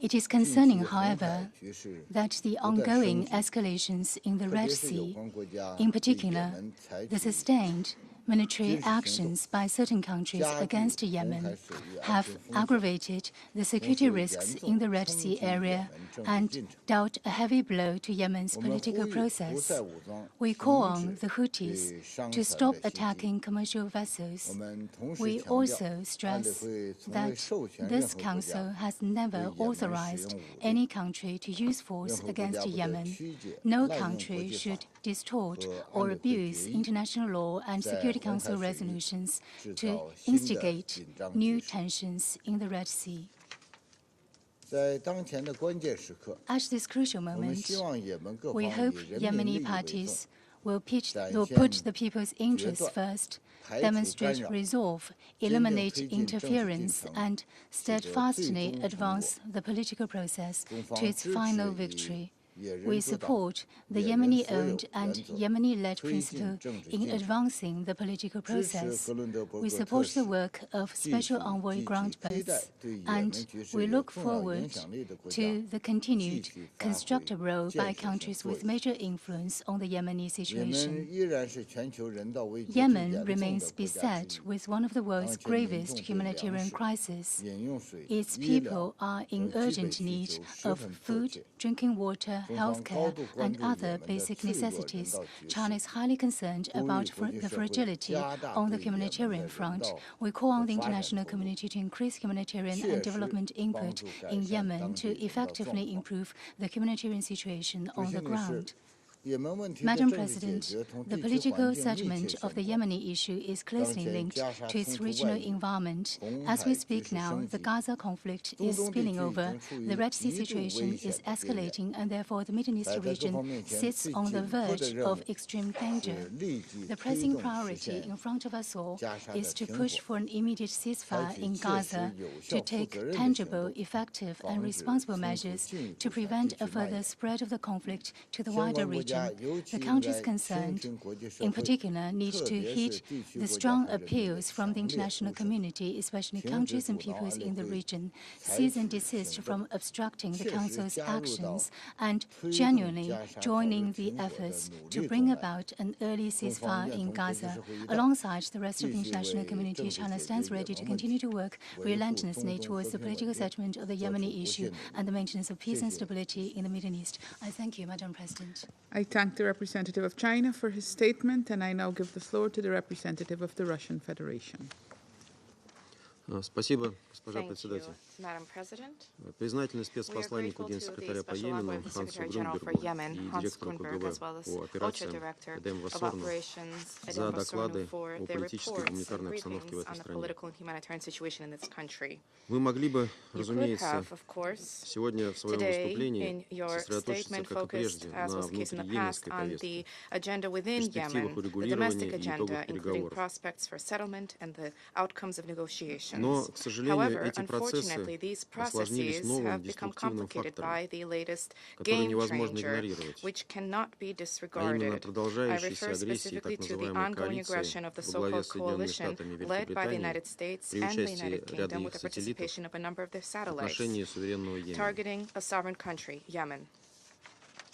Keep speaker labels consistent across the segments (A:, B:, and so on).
A: It is concerning, however, that the ongoing escalations in the Red Sea, in particular, the sustained military actions by certain countries against Yemen have aggravated the security risks in the Red Sea area and dealt a heavy blow to Yemen's political process. We call on the Houthis to stop attacking commercial vessels. We also stress that this Council has never authorized any country to use force against Yemen. No country should distort or abuse international law and Security Council resolutions to instigate new tensions in the Red Sea. At this crucial moment, we hope Yemeni parties will put the people's interests first, demonstrate resolve, eliminate interference, and steadfastly advance the political process to its final victory. We support the Yemeni-owned and Yemeni-led principle in advancing the political process. We support the work of Special Envoy Groundbirds, and we look forward to the continued constructive role by countries with major influence on the Yemeni situation. Yemen remains beset with one of the world's gravest humanitarian crises. Its people are in urgent need of food, drinking water, healthcare, and other basic necessities. China is highly concerned about the fragility on the humanitarian front. We call on the international community to increase humanitarian and development input in Yemen to effectively improve the humanitarian situation on the ground. Madam President, the political settlement of the Yemeni issue is closely linked to its regional environment. As we speak now, the Gaza conflict is spilling over, the Red Sea situation is escalating, and therefore the Middle East region sits on the verge of extreme danger. The pressing priority in front of us all is to push for an immediate ceasefire in Gaza, to take tangible, effective, and responsible measures to prevent a further spread of the conflict to the wider region. The countries concerned, in particular, need to heed the strong appeals from the international community, especially countries and peoples in the region, cease and desist from obstructing the Council's actions, and genuinely joining the efforts to bring about an early ceasefire in Gaza. Alongside the rest of the international community, China stands ready to continue to work relentlessly towards the political settlement of the Yemeni issue and the maintenance of peace and stability in the Middle East. I thank you, Madam President.
B: I thank the representative of China for his statement, and I now give the floor to the representative of the Russian Federation.
C: Спасибо, госпожа
D: Thank you,
C: председатель.
D: Madam President.
C: Признательны
D: We are
C: спецпосланнику
D: grateful to the
C: генсекретаря по
D: Special Envoy
C: Йемену
D: of the
C: Хансу
D: Secretary General for
C: Грунбергу
D: Yemen,
C: и
D: Hans
C: директору
D: Grunberg,
C: КГБ
D: as well as
C: по
D: OCHA
C: операциям
D: Director
C: Эдем
D: of
C: Вассорну
D: Operations,
C: за
D: Edem
C: доклады
D: Vassornu, for
C: о
D: their
C: политической и
D: reports and
C: гуманитарной обстановке в
D: briefings
C: этой
D: on the
C: стране.
D: political and humanitarian situation in this country.
C: Вы могли бы,
D: You could
C: разумеется,
D: have, of course,
C: сегодня в своем
D: today
C: выступлении
D: in your
C: сосредоточиться,
D: statement
C: как и
D: focused,
C: прежде,
D: as
C: на
D: was the case in the past,
C: внутриеменской
D: on
C: повестке,
D: the agenda within
C: перспективах
D: Yemen, the
C: урегулирования
D: domestic
C: и итогах
D: agenda, including
C: переговоров.
D: prospects for settlement and the outcomes of negotiations.
C: Но, к сожалению,
D: However,
C: эти процессы
D: unfortunately, these
C: осложнились
D: processes
C: новым
D: have become
C: деструктивным
D: complicated
C: фактором,
D: by the latest
C: который
D: game
C: невозможно
D: changer,
C: игнорировать,
D: which cannot be
C: а именно
D: disregarded. I
C: продолжающейся
D: refer
C: агрессии
D: specifically
C: так
D: to the
C: называемой
D: ongoing
C: коалиции
D: aggression of the
C: во главе
D: so-called
C: с Соединенными
D: coalition
C: Штатами и
D: led by the
C: Великобританией
D: United States
C: при
D: and the
C: участии
D: United
C: ряда
D: Kingdom
C: их
D: with the
C: сателлитов
D: participation of a number of their
C: в
D: satellites,
C: отношении суверенного Йемена.
D: targeting a sovereign country, Yemen.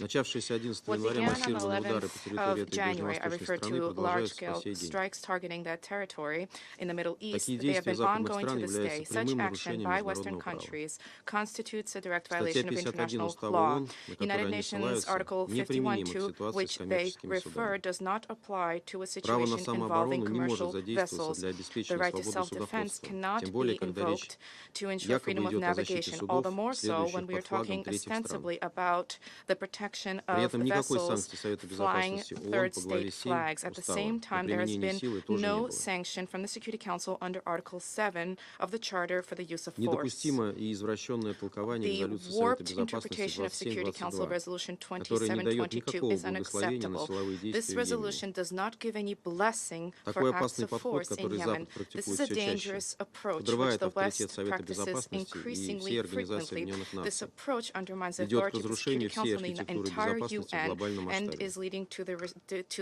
C: Начавшиеся 11
D: What
C: января
D: began on
C: массированные удары
D: 11th
C: по территории
D: of
C: этой
D: January, I
C: ближневосточной
D: refer
C: страны
D: to
C: продолжаются по
D: large-scale
C: сей день.
D: strikes targeting that territory in the Middle East.
C: Такие
D: They have
C: действия
D: been
C: западных
D: ongoing
C: стран
D: to this day.
C: являются
D: Such
C: прямым
D: action
C: нарушением
D: by Western
C: международного права.
D: countries constitutes a direct
C: Статья
D: violation of
C: 51
D: international
C: Устава
D: law.
C: ООН, на которую
D: United
C: они
D: Nations
C: ссылаются,
D: Article
C: неприменима к
D: 51.2,
C: ситуации с
D: which they
C: коммерческими
D: refer,
C: судами.
D: does not apply to a
C: Право на
D: situation involving
C: самооборону не может
D: commercial
C: задействоваться
D: vessels.
C: для
D: The
C: обеспечения
D: right to
C: свободы
D: self-defense
C: судоходства,
D: cannot
C: тем
D: be
C: более, когда речь
D: invoked to ensure
C: якобы
D: freedom of
C: идет о защите
D: navigation, all the
C: судов,
D: more so when
C: следующих
D: we are
C: под флагом
D: talking
C: третьих стран.
D: ostensibly about the protection
C: При
D: of
C: этом никакой
D: vessels
C: санкции Совета
D: flying
C: Безопасности ООН
D: third
C: по главе
D: state
C: 7
D: flags. At the
C: Устава
D: same
C: на
D: time, there has
C: применение
D: been
C: силы тоже не
D: no
C: было.
D: sanction from the Security Council under Article 7 of the Charter for the use of force.
C: Недопустимо и извращенное толкование
D: The
C: резолюции Совета
D: warped
C: Безопасности
D: interpretation of Security Council
C: 2722,
D: Resolution
C: которая не дает
D: 2722
C: никакого
D: is
C: благословения на
D: unacceptable.
C: силовые
D: This
C: действия в Йемене.
D: resolution does not give any blessing
C: Такой
D: for acts
C: опасный
D: of
C: подход,
D: force in
C: который
D: Yemen.
C: Запад
D: This
C: практикует
D: is a
C: все чаще,
D: dangerous approach, which
C: подрывает
D: the
C: авторитет
D: West
C: Совета
D: practices
C: Безопасности и
D: increasingly
C: всей Организации
D: frequently.
C: Объединенных
D: This
C: Наций,
D: approach undermines the
C: ведет к
D: authority of the Security
C: разрушению всей
D: Council in the entire
C: безопасности в
D: UN
C: глобальном
D: and
C: масштабе.
D: is leading to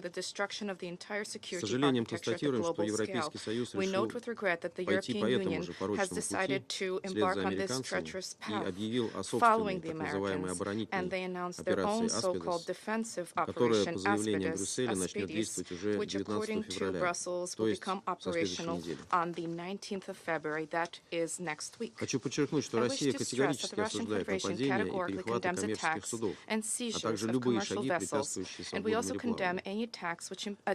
D: the destruction of the entire
C: С
D: security
C: сожалением
D: architecture at the
C: констатируем, что
D: global scale.
C: Европейский Союз
D: We
C: решил
D: note with regret that the
C: пойти по
D: European
C: этому
D: Union
C: же
D: has
C: порочному
D: decided
C: пути
D: to
C: вслед
D: embark
C: за
D: on this
C: американцами
D: treacherous
C: и
D: path
C: объявил о
D: following
C: собственной
D: the
C: так называемой
D: Americans, and
C: оборонительной
D: they announced their
C: операции
D: own so-called
C: «Аспидес»,
D: defensive
C: которая
D: operation
C: по заявлению Брюсселя начнет
D: Aspidis,
C: действовать уже
D: which
C: 19
D: according to
C: февраля,
D: Brussels
C: то
D: will
C: есть
D: become
C: со следующей
D: operational
C: недели.
D: on the 19th of February, that is next week.
C: Хочу подчеркнуть, что
D: I wish
C: Россия
D: to stress that the
C: категорически
D: Russian
C: осуждает
D: Federation
C: нападения и
D: categorically
C: перехваты
D: condemns
C: коммерческих
D: attacks
C: судов,
D: and
C: а
D: seizures
C: также
D: of
C: любые
D: commercial
C: шаги,
D: vessels,
C: препятствующие
D: and we
C: свободному
D: also condemn
C: мореплаванию.
D: any attacks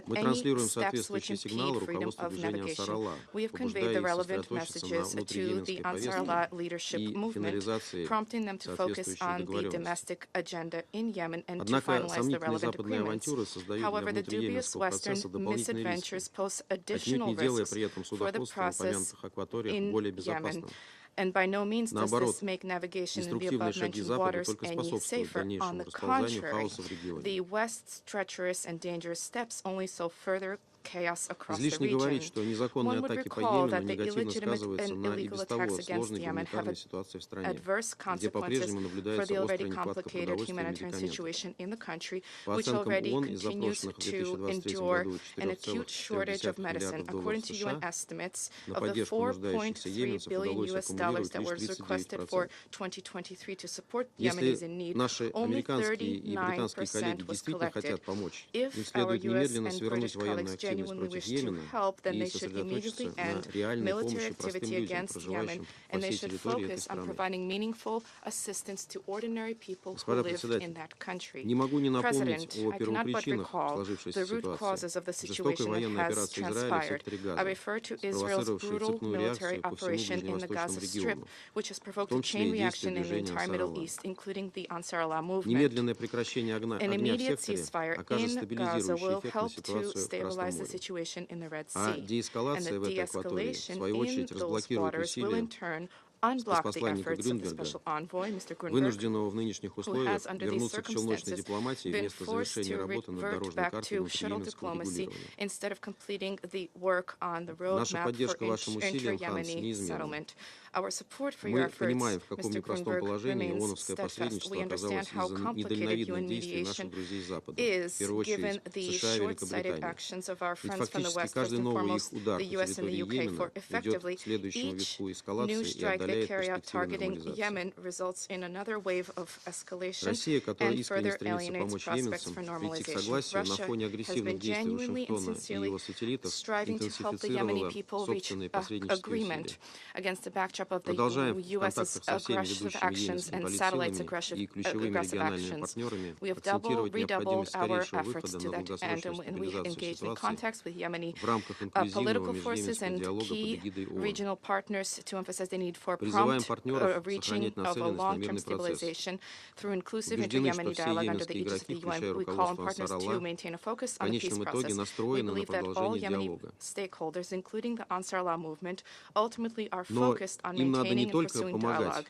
C: Мы
D: any
C: транслируем
D: steps which
C: соответствующие
D: impede
C: сигналы
D: freedom
C: руководству
D: of
C: движения
D: navigation.
C: «Ансар-Алла»,
D: We have conveyed
C: побуждая
D: the
C: их
D: relevant
C: сосредоточиться на
D: messages to the
C: внутриеменской
D: Ansar
C: повестке
D: Allah leadership
C: и
D: movement,
C: финализации
D: prompting them to focus
C: соответствующих
D: on the
C: договоренностей.
D: domestic agenda in Yemen and to
C: Однако
D: finalize the
C: сомнительные
D: relevant
C: западные
D: agreements.
C: авантюры создают для
D: However, the dubious
C: внутриеменского
D: Western
C: процесса дополнительные риски,
D: misadventures pose
C: отнюдь
D: additional
C: не делая
D: risks
C: при этом
D: for the
C: судоходство в
D: process
C: упомянутых акваториях
D: in
C: более
D: Yemen.
C: безопасным.
D: And by no means does
C: Наоборот,
D: this make navigation in the
C: деструктивные шаги
D: above-mentioned
C: Запада
D: waters
C: только
D: any
C: способствуют
D: safer. On
C: дальнейшему
D: the
C: расползанию
D: contrary,
C: хаоса в регионе.
D: the West's treacherous and dangerous steps only sow further chaos across the
C: Излишне
D: region.
C: говорить, что незаконные
D: One would
C: атаки по
D: recall
C: Йемену
D: that the
C: негативно
D: illegitimate
C: сказываются
D: and
C: на и
D: illegal
C: без того
D: attacks against
C: сложной
D: Yemen have
C: гуманитарной ситуации в стране,
D: adverse
C: где
D: consequences
C: по-прежнему
D: for the
C: наблюдается
D: already
C: острая нехватка
D: complicated
C: продовольствия и
D: humanitarian
C: медикаментов.
D: situation in the country,
C: По
D: which
C: оценкам
D: already
C: ООН, из
D: continues
C: запрошенных в
D: to
C: 2023
D: endure
C: году
D: an acute shortage of
C: 4,4
D: medicine.
C: миллиардов
D: According
C: долларов
D: to UN
C: США,
D: estimates,
C: на
D: of the
C: поддержку нуждающихся
D: 4.3
C: йеменцев
D: billion
C: удалось
D: US dollars
C: аккумулировать
D: that
C: лишь
D: was requested for
C: 39%.
D: 2023 to support Yemenis
C: Если
D: in need,
C: наши
D: only
C: американские и британские коллеги
D: 39% was
C: действительно
D: collected.
C: хотят помочь,
D: If
C: им
D: our
C: следует
D: US
C: немедленно
D: and
C: свернуть
D: British
C: военную
D: colleagues
C: активность
D: genuinely
C: против
D: wish to
C: Йемена
D: help, then
C: и
D: they should
C: сосредоточиться
D: immediately
C: на
D: end
C: реальной
D: military
C: помощи простым
D: activity
C: людям,
D: against Yemen,
C: проживающим по
D: and they
C: всей
D: should
C: территории этой
D: focus on
C: страны.
D: providing meaningful assistance to ordinary people who
C: Господа
D: live in
C: председатели,
D: that country.
C: не могу не напомнить
D: President,
C: о
D: I cannot but
C: первопричинах
D: recall
C: сложившейся
D: the root
C: ситуации.
D: causes of the
C: Жестокой
D: situation that
C: военной
D: has
C: операции Израиля в
D: transpired.
C: секторе
D: I
C: Газа,
D: refer to Israel's
C: спровоцировавшей
D: brutal
C: цепную
D: military
C: реакцию по всему
D: operation in the
C: ближневосточному
D: Gaza Strip,
C: региону,
D: which has
C: в
D: provoked a
C: том
D: chain
C: числе и действия
D: reaction in the
C: движения
D: entire Middle
C: «Ансар-Алла».
D: East, including the Ansar Allah movement.
C: Немедленное прекращение
D: An
C: огня в
D: immediate
C: секторе
D: ceasefire
C: окажет
D: in Gaza
C: стабилизирующий
D: will
C: эффект на
D: help to
C: ситуацию в Красном
D: stabilize the
C: море.
D: situation in the Red
C: А
D: Sea. And
C: деэскалация
D: the
C: в этой акватории, в
D: de-escalation
C: свою
D: in
C: очередь,
D: those
C: разблокирует
D: waters will in
C: усилия
D: turn unblock the
C: спецпосланника
D: efforts of the
C: Грюнберга,
D: special envoy, Mr. Grunberg,
C: вынужденного в нынешних
D: who
C: условиях
D: has, under these
C: вернуться к челночной
D: circumstances,
C: дипломатии
D: been
C: вместо
D: forced
C: завершения
D: to
C: работы над
D: revert
C: дорожной
D: back
C: картой
D: to shuttle
C: внутриеменского
D: diplomacy
C: регулирования.
D: instead of completing the work on the
C: Наша
D: roadmap for
C: поддержка вашим усилиям, Ханс,
D: inter-Yemeni
C: неизменна.
D: settlement. Our support for your
C: Мы
D: efforts,
C: понимаем, в каком
D: Mr.
C: непростом
D: Grunberg,
C: положении
D: remains
C: ООНовское
D: steadfast.
C: посредничество
D: We understand
C: оказалось
D: how
C: из-за
D: complicated
C: недальновидных
D: UN
C: действий наших
D: mediation
C: друзей с Запада, в
D: is,
C: первую
D: given
C: очередь
D: the
C: США и
D: short-sighted
C: Великобритании.
D: actions of our
C: Ведь
D: friends from the
C: фактически
D: West, first
C: каждый
D: and
C: новый их
D: foremost
C: удар
D: the
C: по
D: US and the
C: территории
D: UK, for
C: Йемена ведет
D: effectively
C: к следующему
D: each
C: витку
D: new
C: эскалации и
D: strike they
C: отдаляет
D: carry out
C: перспективы
D: targeting
C: нормализации.
D: Yemen results in another wave of escalation
C: Россия, которая
D: and
C: искренне
D: further
C: стремится
D: alienates
C: помочь
D: prospects
C: йеменцам
D: for
C: прийти к
D: normalization.
C: согласию, на
D: Russia
C: фоне
D: has
C: агрессивных
D: been
C: действий
D: genuinely and
C: Вашингтона и
D: sincerely
C: его сателлитов
D: striving to help the Yemeni
C: интенсифицировала
D: people reach
C: собственные продвижнические усилия.
D: agreement against the backdrop of the
C: Продолжаем в
D: US's
C: контактах со всеми
D: aggressive
C: ведущими
D: actions
C: йеменскими
D: and satellites'
C: политсилами и ключевыми
D: aggressive
C: региональными
D: actions.
C: партнерами
D: We have
C: акцентировать
D: redoubled
C: необходимость
D: our
C: скорейшего
D: efforts
C: выхода
D: to
C: на
D: that end,
C: долгосрочную
D: and we
C: стабилизацию
D: engaged in
C: ситуации
D: contacts with Yemeni
C: в рамках
D: political
C: инклюзивного
D: forces
C: межведомственного
D: and
C: диалога под
D: key
C: эгидой ООН.
D: regional partners to emphasize the need for
C: Призываем
D: prompt
C: партнеров
D: reaching
C: сохранять
D: of a
C: нацеленность на
D: long-term
C: мирный процесс.
D: stabilization through inclusive
C: Убеждены, что
D: inter-Yemeni
C: все
D: dialogue under the
C: йеменские
D: aegis of
C: игроки,
D: the UN.
C: включая
D: We call on
C: руководство
D: partners to
C: Ансар-Алла,
D: maintain a focus
C: в
D: on the peace
C: конечном итоге
D: process. We
C: настроены на
D: believe that all
C: продолжение
D: Yemeni
C: диалога.
D: stakeholders, including the Ansar Allah movement, ultimately are
C: Но
D: focused on
C: им надо не
D: maintaining and
C: только
D: pursuing
C: помогать,
D: dialogue.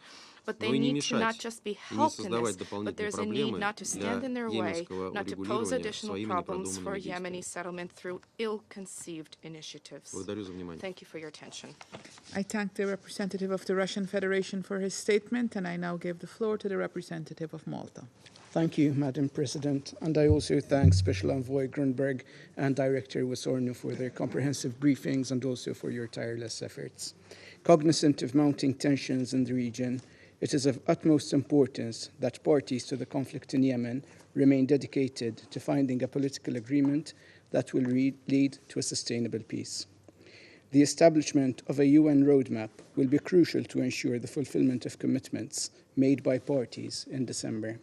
D: But
C: но
D: they
C: и не
D: need to not
C: мешать
D: just be
C: и не
D: helped in
C: создавать
D: this, but
C: дополнительные
D: there's a need
C: проблемы
D: not to stand in
C: для
D: their way,
C: йеменского
D: not to pose
C: урегулирования
D: additional
C: своими
D: problems for
C: непродуманными действиями.
D: Yemeni settlement through ill-conceived initiatives.
C: Благодарю за внимание.
D: Thank you for your attention.
B: I thank the representative of the Russian Federation for his statement, and I now give the floor to the representative of Malta.
E: Thank you, Madam President, and I also thank Special Envoy Grunberg and Director Wisorno for their comprehensive briefings and also for your tireless efforts. Cognizant of mounting tensions in the region, it is of utmost importance that parties to the conflict in Yemen remain dedicated to finding a political agreement that will lead to a sustainable peace. The establishment of a UN roadmap will be crucial to ensure the fulfillment of commitments made by parties in December.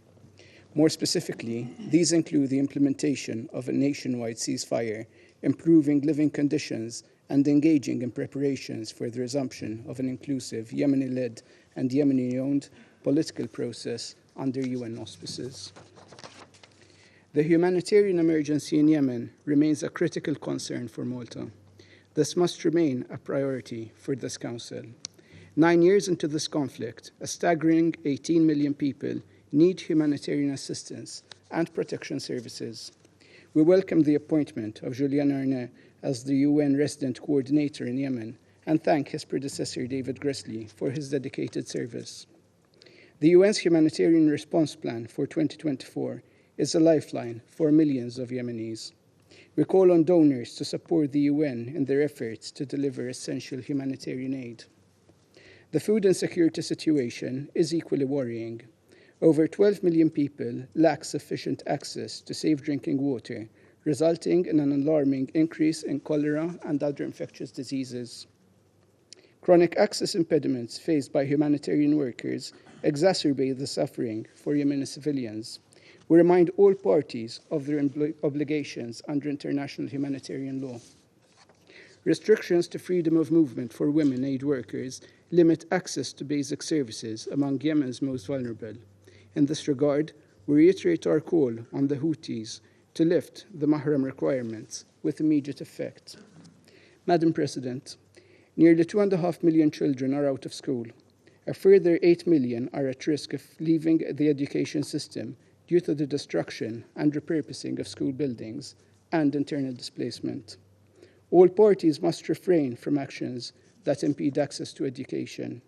E: More specifically, these include the implementation of a nationwide ceasefire, improving living conditions, and engaging in preparations for the resumption of an inclusive Yemeni-led and Yemeni-owned political process under UN auspices. The humanitarian emergency in Yemen remains a critical concern for Malta. This must remain a priority for this Council. 9 years into this conflict, a staggering 18 million people need humanitarian assistance and protection services. We welcome the appointment of Julian Arnett as the UN Resident Coordinator in Yemen and thank his predecessor David Gressley for his dedicated service. The UN's humanitarian response plan for 2024 is a lifeline for millions of Yemenis. We call on donors to support the UN in their efforts to deliver essential humanitarian aid. The food insecurity situation is equally worrying. Over 12 million people lack sufficient access to safe drinking water, resulting in an alarming increase in cholera and other infectious diseases. Chronic access impediments faced by humanitarian workers exacerbate the suffering for Yemeni civilians. We remind all parties of their obligations under international humanitarian law. Restrictions to freedom of movement for women aid workers limit access to basic services among Yemen's most vulnerable. In this regard, we reiterate our call on the Houthis to lift the Mahram requirements with immediate effect. Madam President, nearly 2.5 million children are out of school. A further 8 million are at risk of leaving the education system due to the destruction and repurposing of school buildings and internal displacement. All parties must refrain from actions that impede access to education.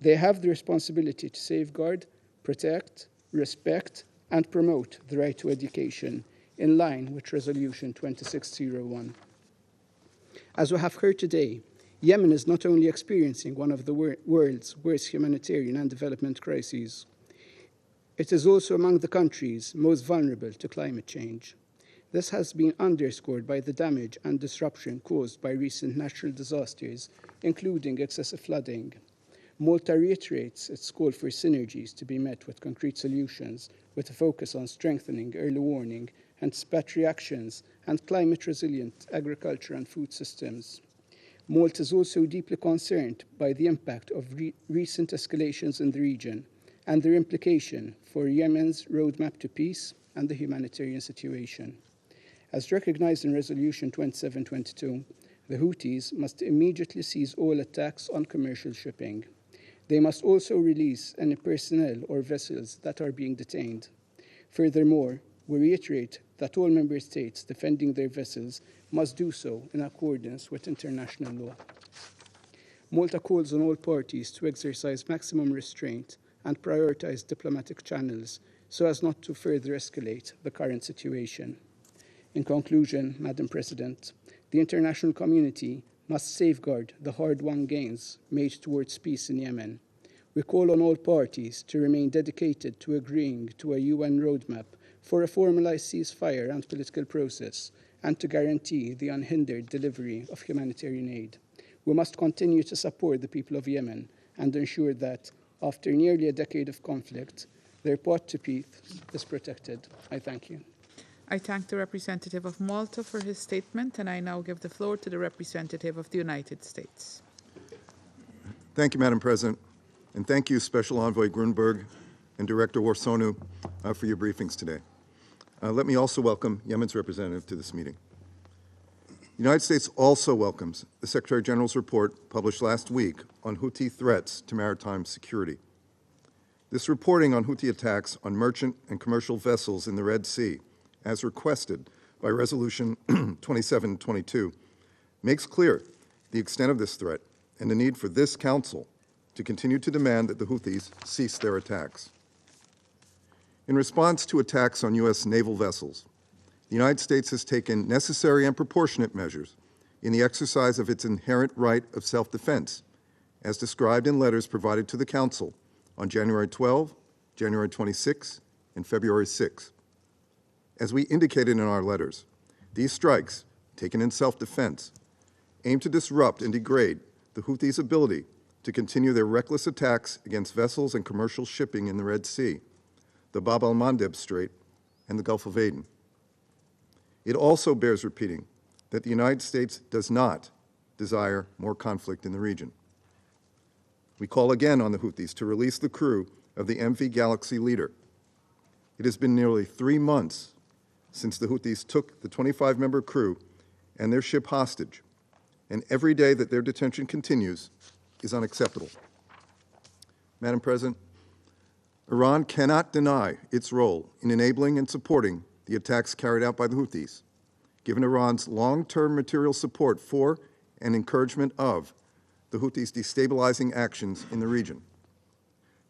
E: They have the responsibility to safeguard, protect, respect, and promote the right to education in line with Resolution 2601. As we have heard today, Yemen is not only experiencing one of the world's worst humanitarian and development crises, it is also among the countries most vulnerable to climate change. This has been underscored by the damage and disruption caused by recent natural disasters, including excessive flooding. Malta reiterates its call for synergies to be met with concrete solutions, with a focus on strengthening early warning, anticipatory actions, and climate-resilient agriculture and food systems. Malta is also deeply concerned by the impact of recent escalations in the region and their implication for Yemen's roadmap to peace and the humanitarian situation. As recognized in Resolution 2722, the Houthis must immediately cease all attacks on commercial shipping. They must also release any personnel or vessels that are being detained. Furthermore, we reiterate that all member states defending their vessels must do so in accordance with international law. Malta calls on all parties to exercise maximum restraint and prioritize diplomatic channels so as not to further escalate the current situation. In conclusion, Madam President, the international community must safeguard the hard-won gains made towards peace in Yemen. We call on all parties to remain dedicated to agreeing to a UN roadmap for a formalized ceasefire and political process, and to guarantee the unhindered delivery of humanitarian aid. We must continue to support the people of Yemen and ensure that, after nearly a decade of conflict, their path to peace is protected. I thank you.
B: I thank the representative of Malta for his statement, and I now give the floor to the representative of the United States.
F: Thank you, Madam President, and thank you, Special Envoy Grunberg and Director Worsonu, for your briefings today. Let me also welcome Yemen's representative to this meeting. The United States also welcomes the Secretary General's report published last week on Houthi threats to maritime security. This reporting on Houthi attacks on merchant and commercial vessels in the Red Sea, as requested by Resolution 2722, makes clear the extent of this threat and the need for this Council to continue to demand that the Houthis cease their attacks. In response to attacks on U.S. naval vessels, the United States has taken necessary and proportionate measures in the exercise of its inherent right of self-defense, as described in letters provided to the Council on January 12, January 26, and February 6. As we indicated in our letters, these strikes, taken in self-defense, aim to disrupt and degrade the Houthis' ability to continue their reckless attacks against vessels and commercial shipping in the Red Sea, the Bab al-Mandeb Strait, and the Gulf of Aden. It also bears repeating that the United States does not desire more conflict in the region. We call again on the Houthis to release the crew of the MV Galaxy Leader. It has been nearly 3 months since the Houthis took the 25-member crew and their ship hostage, and every day that their detention continues is unacceptable. Madam President, Iran cannot deny its role in enabling and supporting the attacks carried out by the Houthis, given Iran's long-term material support for and encouragement of the Houthis' destabilizing actions in the region.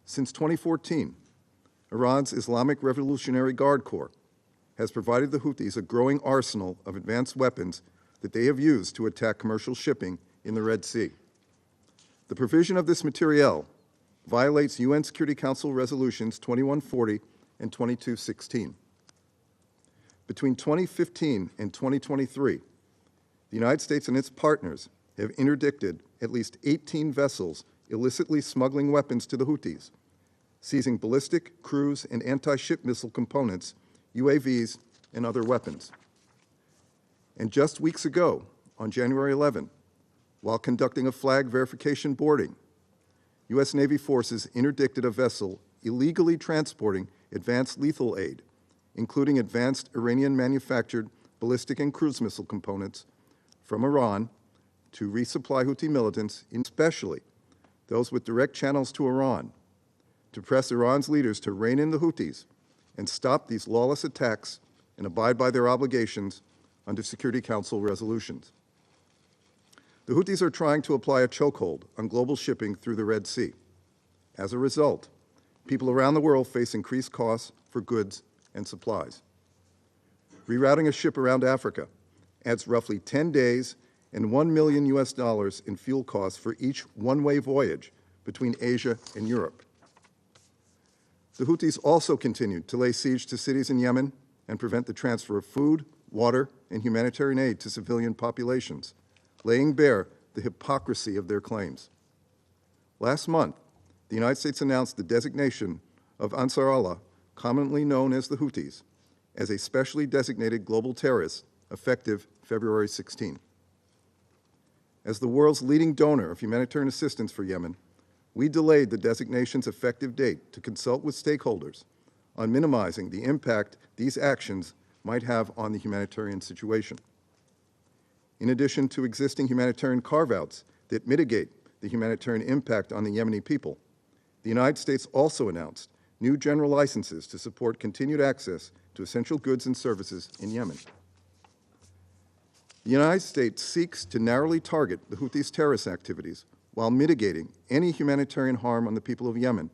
F: Since 2014, Iran's Islamic Revolutionary Guard Corps has provided the Houthis a growing arsenal of advanced weapons that they have used to attack commercial shipping in the Red Sea. The provision of this materiel violates UN Security Council Resolutions 2140 and 2216. Between 2015 and 2023, the United States and its partners have interdicted at least 18 vessels illicitly smuggling weapons to the Houthis, seizing ballistic, cruise, and anti-ship missile components, UAVs, and other weapons. And just weeks ago, on January 11, while conducting a flag verification boarding, U.S. Navy forces interdicted a vessel illegally transporting advanced lethal aid, including advanced Iranian-manufactured ballistic and cruise missile components, from Iran to resupply Houthi militants, especially those with direct channels to Iran, to press Iran's leaders to rein in the Houthis and stop these lawless attacks and abide by their obligations under Security Council resolutions. The Houthis are trying to apply a chokehold on global shipping through the Red Sea. As a result, people around the world face increased costs for goods and supplies. Rerouting a ship around Africa adds roughly 10 days and $1 million in fuel costs for each one-way voyage between Asia and Europe. The Houthis also continued to lay siege to cities in Yemen and prevent the transfer of food, water, and humanitarian aid to civilian populations, laying bare the hypocrisy of their claims. Last month, the United States announced the designation of Ansar Allah, commonly known as the Houthis, as a specially designated global terrorist effective February 16. As the world's leading donor of humanitarian assistance for Yemen, we delayed the designation's effective date to consult with stakeholders on minimizing the impact these actions might have on the humanitarian situation. In addition to existing humanitarian carve-outs that mitigate the humanitarian impact on the Yemeni people, the United States also announced new general licenses to support continued access to essential goods and services in Yemen. The United States seeks to narrowly target the Houthis' terrorist activities while mitigating any humanitarian harm on the people of Yemen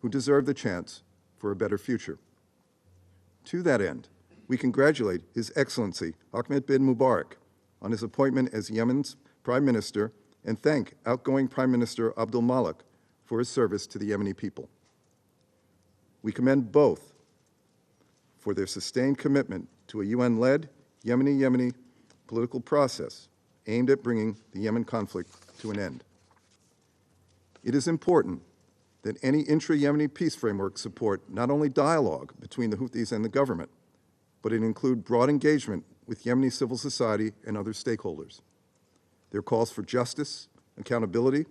F: who deserve the chance for a better future. To that end, we congratulate His Excellency Ahmed bin Mubarak on his appointment as Yemen's Prime Minister and thank outgoing Prime Minister Abdul Malik for his service to the Yemeni people. We commend both for their sustained commitment to a UN-led Yemeni political process aimed at bringing the Yemen conflict to an end. It is important that any intra-Yemeni peace framework support not only dialogue between the Houthis and the government, but it include broad engagement with Yemeni civil society and other stakeholders. Their calls for justice, accountability,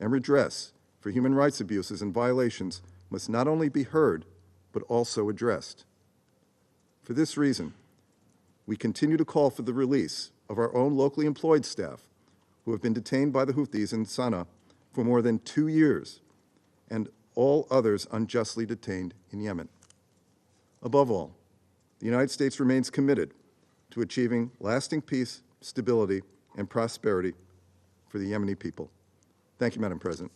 F: and redress for human rights abuses and violations must not only be heard, but also addressed. For this reason, we continue to call for the release of our own locally employed staff who have been detained by the Houthis in Sana'a for more than 2 years, and all others unjustly detained in Yemen. Above all, the United States remains committed to achieving lasting peace, stability, and prosperity for the Yemeni people. Thank you, Madam President.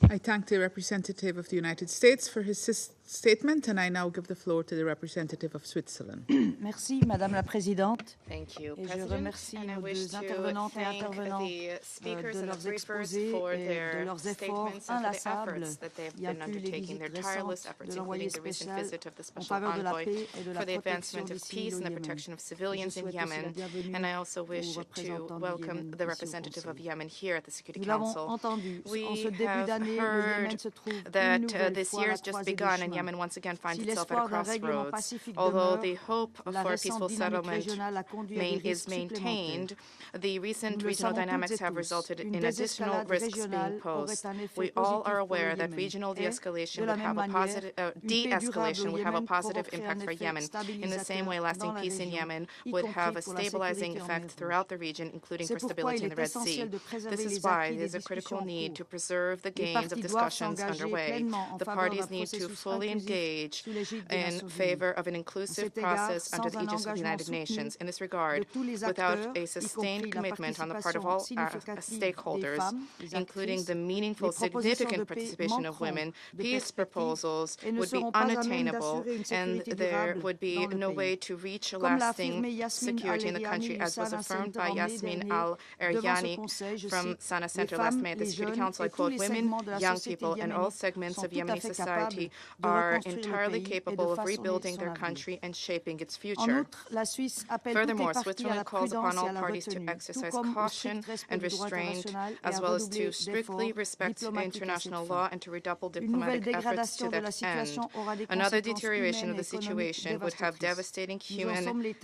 B: I thank the representative of the United States for his statement, and I now give the floor to the representative of Switzerland.
G: Merci, Madame la Présidente.
D: Thank you,
G: Et je
D: President.
G: remercie
D: And I
G: nos
D: wish
G: deux
D: to
G: intervenantes et
D: thank
G: intervenants
D: the speakers
G: de
D: and the
G: leurs
D: briefers
G: exposés
D: for
G: et de
D: their
G: leurs efforts
D: statements and for the
G: inlassables.
D: efforts that they've
G: Il y a
D: been
G: eu les
D: undertaking, their
G: visites
D: tireless
G: récentes
D: efforts,
G: de l'envoyé
D: including the recent
G: spécial
D: visit of the
G: en
D: Special
G: faveur de la
D: Envoy
G: paix et de la
D: for the
G: protection
D: advancement
G: des
D: of
G: civils
D: peace
G: au
D: and the
G: Yémen.
D: protection of
G: Je
D: civilians in
G: souhaite aussi la
D: Yemen.
G: bienvenue
D: And I also
G: aux
D: wish to
G: représentants du
D: welcome
G: Yémen
D: the
G: ici au
D: representative of
G: Conseil.
D: Yemen here at the Security
G: Nous l'avons
D: Council.
G: entendu, en
D: We
G: ce début
D: have
G: d'année, le
D: heard
G: Yémen se trouve une
D: that
G: nouvelle
D: this
G: fois
D: year
G: à la
D: has just
G: croisée des
D: begun and
G: chemins.
D: Yemen once again finds
G: Si
D: itself at a
G: l'espoir d'un règlement
D: crossroads.
G: pacifique
D: Although
G: demeure,
D: the hope
G: la
D: for a
G: récente
D: peaceful
G: dynamique
D: settlement
G: régionale a conduit à des
D: is
G: risques
D: maintained,
G: supplémentaires.
D: the recent
G: Nous le
D: regional
G: savons toutes
D: dynamics
G: et
D: have
G: tous,
D: resulted
G: une
D: in additional
G: désescalade
D: risks being
G: régionale aurait
D: posed.
G: un effet
D: We all
G: positif
D: are
G: pour le
D: aware that
G: Yémen.
D: regional
G: Et,
D: de-escalation
G: de la
D: would
G: même
D: have a
G: manière,
D: positive
G: une paix durable
D: de-escalation
G: au
D: would have a
G: Yémen
D: positive
G: provoquerait
D: impact
G: un
D: for
G: effet
D: Yemen. In the same way,
G: stabilisateur
D: lasting
G: dans la
D: peace in
G: région,
D: Yemen
G: y
D: would
G: compris
D: have a
G: pour la
D: stabilizing
G: sécurité en
D: effect
G: mer
D: throughout the region, including
G: C'est
D: for
G: pourquoi
D: stability
G: il
D: in the
G: est
D: Red Sea.
G: essentiel de préserver
D: This is
G: les
D: why
G: acquis
D: it
G: des
D: is a
G: discussions
D: critical
G: en
D: need
G: cours.
D: to preserve the
G: Les
D: gains of
G: parties doivent
D: discussions
G: s'engager
D: underway.
G: pleinement en
D: The
G: faveur d'un
D: parties need to
G: processus
D: fully fully engage in favor of an inclusive process under the aegis of the United Nations. In this regard, without a sustained commitment on the part of all stakeholders, including the meaningful, significant participation of women, peace proposals would be unattainable, and there would be no way to reach lasting security in the country, as was affirmed by Yasmin Al-Eryani from Sana Center last May at the Security Council. I quote, "Women, young people, and all segments of Yemeni society are entirely capable of rebuilding their country and shaping its future." Furthermore, Switzerland calls upon all parties to exercise caution and restraint, as well as to strictly respect international law and to redouble diplomatic efforts to that end. Another deterioration of the situation would have devastating human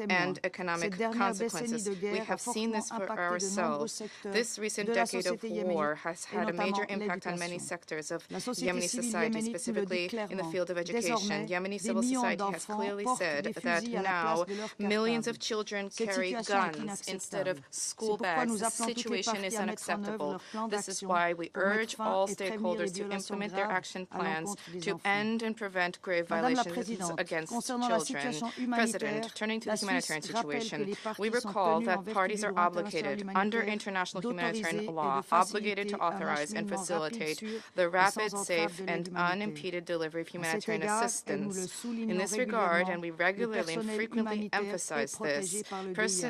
D: and economic consequences. We have seen this for ourselves. This recent decade of war has had a major impact on many sectors of Yemeni society, specifically in the field of education. Yemeni civil society has clearly said that now millions of children carry guns instead of school bags. The situation is unacceptable. This is why we urge all stakeholders to implement their action plans to end and prevent grave violations against children. President, turning to the humanitarian situation, we recall that parties are obligated under international humanitarian law, obligated to authorize and facilitate the rapid, safe, and unimpeded delivery of humanitarian assistance. In this regard, and we regularly and frequently emphasize this,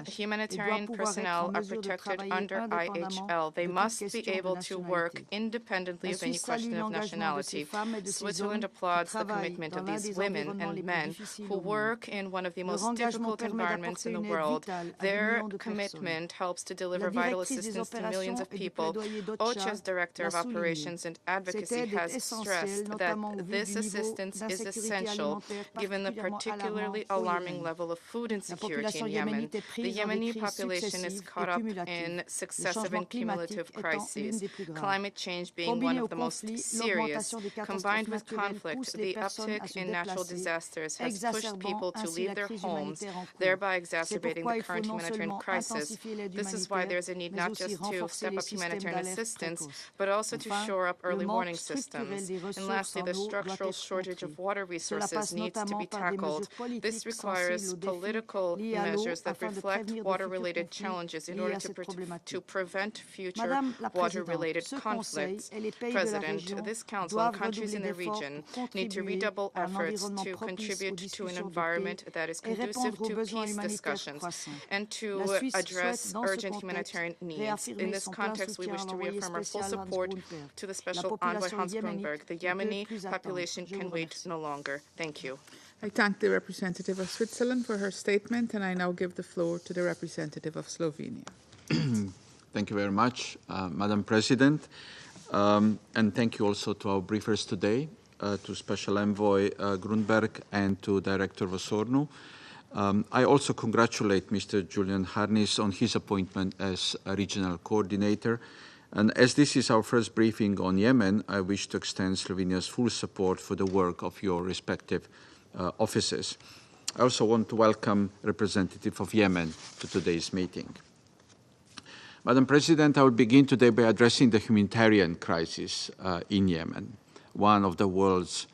D: humanitarian personnel are protected under IHL. They must be able to work independently of any question of nationality. Switzerland applauds the commitment of these women and men who work in one of the most difficult environments in the world. Their commitment helps to deliver vital assistance to millions of people. OCHA's Director of Operations and Advocacy has stressed that this assistance is essential given the particularly alarming level of food insecurity in Yemen. The Yemeni population is caught up in successive and cumulative crises, climate change being one of the most serious. Combined with conflict, the uptick in natural disasters has pushed people to leave their homes, thereby exacerbating the current humanitarian crisis. This is why there's a need not just to step up humanitarian assistance, but also to shore up early warning systems. And lastly, the structural shortage of water resources needs to be tackled. This requires political measures that reflect water-related challenges in order to prevent future water-related conflicts. President, this Council and countries in the region need to redouble efforts to contribute to an environment that is conducive to peace discussions and to address urgent humanitarian needs. In this context, we wish to reaffirm our full support to the Special Envoy Hans Grunberg. The Yemeni population can wait no longer. Thank you.
B: I thank the representative of Switzerland for her statement, and I now give the floor to the representative of Slovenia.
H: Thank you very much, Madam President. And thank you also to our briefers today, to Special Envoy Grunberg and to Director Vosornu. I also congratulate Mr. Julian Harnis on his appointment as a regional coordinator. And as this is our first briefing on Yemen, I wish to extend Slovenia's full support for the work of your respective offices. I also want to welcome representative of Yemen to today's meeting. Madam President, I will begin today by addressing the humanitarian crisis in Yemen, one of the world's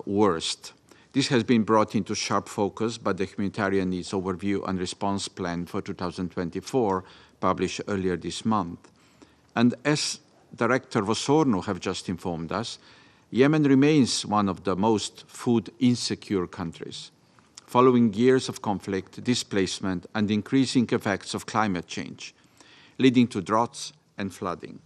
H: worst. This has been brought into sharp focus by the Humanitarian Needs Overview and Response Plan for 2024, published earlier this month. And as Director Vosornu have just informed us, Yemen remains one of the most food insecure countries, following years of conflict, displacement, and increasing effects of climate change, leading to droughts and flooding.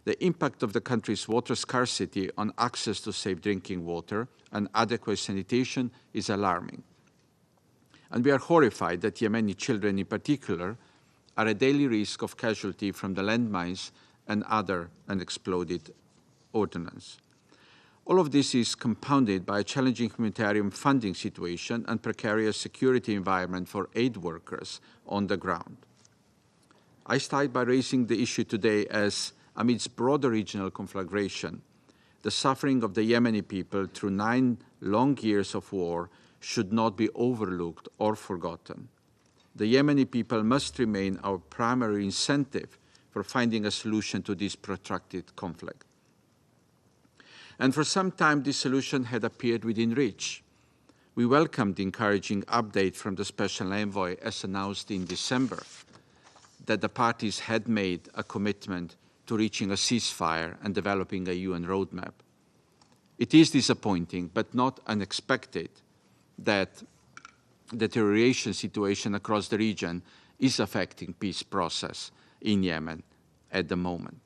H: The impact of the country's water scarcity on access to safe drinking water and adequate sanitation is alarming. And we are horrified that Yemeni children in particular are at daily risk of casualty from the landmines and other unexploded ordnance. All of this is compounded by a challenging humanitarian funding situation and precarious security environment for aid workers on the ground. I start by raising the issue today as, amidst broader regional conflagration, the suffering of the Yemeni people through 9 long years of war should not be overlooked or forgotten. The Yemeni people must remain our primary incentive for finding a solution to this protracted conflict. And for some time, this solution had appeared within reach. We welcomed the encouraging update from the Special Envoy, as announced in December, that the parties had made a commitment to reaching a ceasefire and developing a UN roadmap. It is disappointing, but not unexpected, that the deterioration situation across the region is affecting peace process in Yemen at the moment.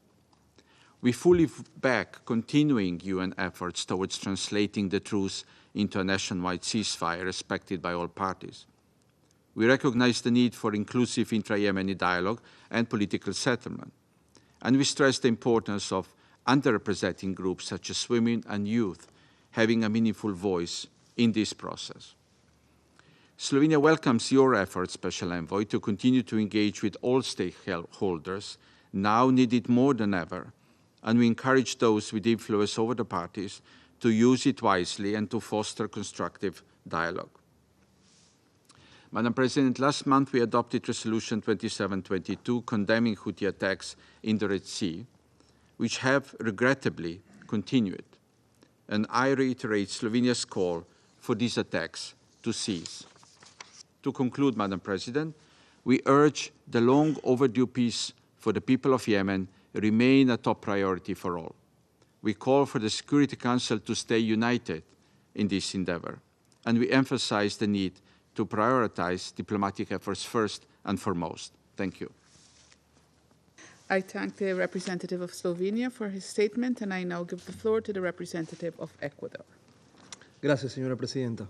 H: We fully back continuing UN efforts towards translating the truce into a nationwide ceasefire respected by all parties. We recognize the need for inclusive intra-Yemeni dialogue and political settlement, and we stress the importance of underrepresented groups such as women and youth having a meaningful voice in this process. Slovenia welcomes your efforts, Special Envoy, to continue to engage with all stakeholders, now needed more than ever, and we encourage those with influence over the parties to use it wisely and to foster constructive dialogue. Madam President, last month we adopted Resolution 2722 condemning Houthi attacks in the Red Sea, which have regrettably continued. And I reiterate Slovenia's call for these attacks to cease. To conclude, Madam President, we urge the long overdue peace for the people of Yemen remain a top priority for all. We call for the Security Council to stay united in this endeavor, and we emphasize the need to prioritize diplomatic efforts first and foremost. Thank you.
B: I thank the representative of Slovenia for his statement, and I now give the floor to the representative of Ecuador.
I: Gracias, señora presidenta.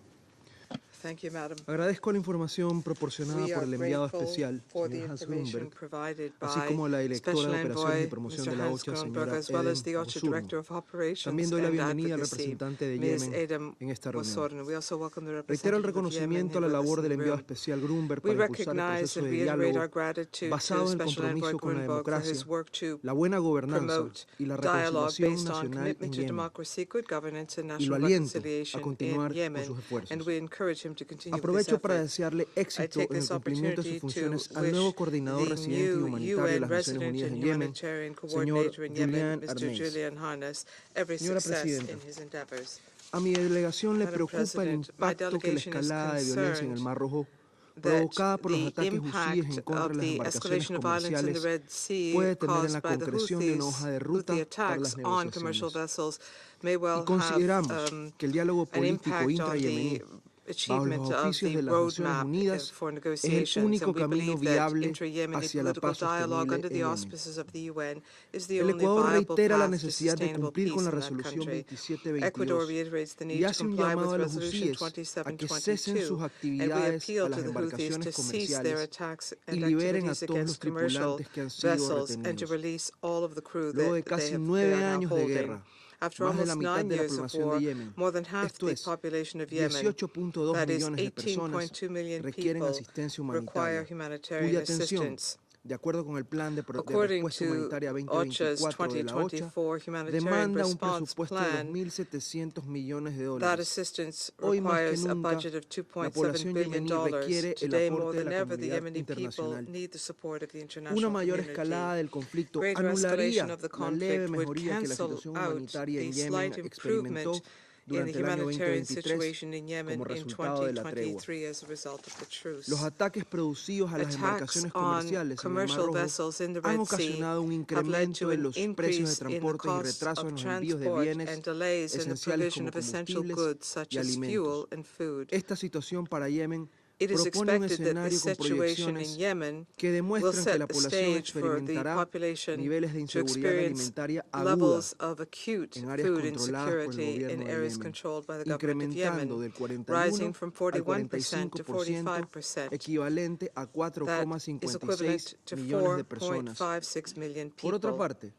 J: Thank you, Madam.
I: Agradezco la información proporcionada
J: We
I: por
J: are
I: el enviado
J: grateful
I: especial,
J: for the
I: señor Hans
J: information
I: Grunberg,
J: provided
I: así
J: by
I: como la directora
J: Special
I: de Operaciones y
J: Envoy
I: Promoción
J: Mr.
I: de la
J: Hans
I: OCHA,
J: Grunberg,
I: señora
J: as well as
I: Eden
J: the OCHA Director
I: Osorno.
J: of Operations
I: También doy la
J: and
I: bienvenida al
J: Advocacy,
I: representante de
J: Ms.
I: Yemen
J: Adam
I: en esta reunión.
J: Osorno. We also welcome the
I: Reitero el
J: representative of Yemen
I: reconocimiento a la
J: here with us
I: labor
J: in
I: del
J: the
I: enviado
J: room.
I: especial Grunberg
J: We
I: para impulsar el
J: recognize
I: proceso
J: and
I: de
J: reiterate
I: diálogo
J: our gratitude
I: basado
J: to
I: en el
J: Special Envoy
I: compromiso con la
J: Grunberg for
I: democracia,
J: his work to
I: la buena gobernanza
J: promote
I: y la
J: dialogue
I: reconciliación
J: based on
I: nacional
J: commitment
I: en
J: to
I: Yemen.
J: democracy, good governance, and
I: Y lo
J: national
I: aliento a
J: reconciliation in
I: continuar con
J: Yemen,
I: sus esfuerzos.
J: and we encourage him to continue with these
I: Aprovecho para
J: efforts.
I: desearle
J: I
I: éxito
J: take
I: en el
J: this
I: cumplimiento de sus
J: opportunity to
I: funciones al
J: wish
I: nuevo coordinador
J: the
I: residente y
J: new
I: humanitario de
J: UN
I: las Naciones
J: resident
I: Unidas
J: and
I: en Yemen,
J: humanitarian
I: señor
J: coordinator in Yemen,
I: Julián
J: Mr.
I: Arnaiz.
J: Julian Harness, every
I: Señora
J: success
I: Presidenta,
J: in his endeavors.
I: a mi delegación le
J: Madam
I: preocupa el
J: President, my
I: impacto que la
J: delegation is
I: escalada de violencia en el
J: concerned
I: Mar Rojo
J: that
I: provocada por los
J: the
I: ataques houthíes en
J: impact
I: contra de
J: of
I: las
J: the
I: embarcaciones
J: escalation of violence in the
I: comerciales
J: Red Sea
I: puede tener en la
J: caused by the
I: concreción de una hoja de ruta
J: Houthi
I: para las
J: attacks on commercial
I: negociaciones.
J: vessels may
I: Y
J: well have
I: consideramos que el diálogo
J: an
I: político
J: impact on
I: intra-yemení
J: the
I: bajo los
J: achievement of
I: auspicios
J: the
I: de las Naciones
J: roadmap
I: Unidas
J: for
I: es el
J: negotiations.
I: único
J: And we
I: camino
J: believe that
I: viable
J: intra-Yemeni
I: hacia la
J: political
I: paz
J: dialogue
I: sostenible
J: under
I: en
J: the
I: Yemen.
J: auspices of the UN is the
I: El
J: only
I: Ecuador
J: viable
I: reitera la
J: path to
I: necesidad de
J: sustainable
I: cumplir con
J: peace
I: la
J: in that
I: resolución
J: country.
I: 2722
J: Ecuador reiterates the
I: y
J: need to
I: hace un
J: comply
I: llamado
J: with
I: a los
J: Resolution
I: houthíes a que cesen
J: 2722,
I: sus
J: and we
I: actividades
J: appeal
I: a
J: to
I: las
J: the Houthis
I: embarcaciones
J: to cease their
I: comerciales
J: attacks
I: y
J: and
I: liberen a
J: activities
I: todos los
J: against commercial
I: tripulantes que han sido
J: vessels and to
I: retenidos.
J: release all of the crew
I: Luego de
J: that they
I: casi
J: are
I: 9
J: now
I: años de
J: holding.
I: guerra,
J: After
I: más de la
J: almost
I: mitad
J: 9
I: de la
J: years of
I: población de
J: war,
I: Yemen,
J: more than half
I: esto
J: the
I: es,
J: population of Yemen,
I: 18.2
J: that is
I: millones de personas,
J: 18.2 million
I: requieren
J: people,
I: asistencia
J: require
I: humanitaria,
J: humanitarian
I: cuya atención,
J: assistance.
I: de acuerdo con el Plan de
J: According
I: Respuesta
J: to
I: Humanitaria
J: OCHA's
I: 2024 de la OCHA,
J: 2024 humanitarian
I: demanda un
J: response
I: presupuesto de
J: plan,
I: 2.700 millones de
J: that
I: dólares.
J: assistance
I: Hoy más que
J: requires a
I: nunca,
J: budget of
I: la
J: $2.7
I: población
J: billion.
I: yemení requiere el
J: Today, more
I: aporte de
J: than
I: la
J: ever, the
I: comunidad
J: Yemeni people
I: internacional.
J: need the support of the
I: Una
J: international
I: mayor
J: community.
I: escalada del conflicto
J: Greater escalation
I: anularía
J: of the
I: la leve
J: conflict would
I: mejoría que la
J: cancel
I: situación
J: out
I: humanitaria en
J: the
I: Yemen
J: slight
I: experimentó
J: improvement in the
I: durante el año
J: humanitarian
I: 2023
J: situation in Yemen
I: como
J: in
I: resultado de la tregua.
J: 2023 as a result of the truce.
I: Los ataques producidos a las
J: Attacks
I: embarcaciones
J: on
I: comerciales en el Mar
J: commercial
I: Rojo
J: vessels in the
I: han
J: Red Sea
I: ocasionado un
J: have led
I: incremento
J: to
I: en
J: an
I: los precios de
J: increase in the
I: transportes y
J: cost
I: retraso en
J: of
I: los envíos de
J: transport
I: bienes
J: and delays in the
I: esenciales
J: provision
I: como
J: of essential
I: combustibles
J: goods such
I: y
J: as
I: alimentos.
J: fuel and food.
I: Esta situación para Yemen
J: It is
I: propone un
J: expected that the
I: escenario con
J: situation in
I: proyecciones
J: Yemen
I: que
J: will
I: demuestran que la
J: set the
I: población
J: stage for the
I: experimentará
J: population
I: niveles de
J: to
I: inseguridad
J: experience
I: alimentaria aguda
J: levels of acute
I: en áreas
J: food
I: controladas por el
J: insecurity in
I: gobierno de
J: areas
I: Yemen,
J: controlled by the government of
I: incrementando
J: Yemen,
I: del 41
J: rising from
I: al
J: 41% to
I: 45%,
J: 45%.
I: equivalente a
J: That is equivalent
I: 4,56
J: to
I: millones de personas.
J: 4.56 million
I: Por otra
J: people.
I: parte,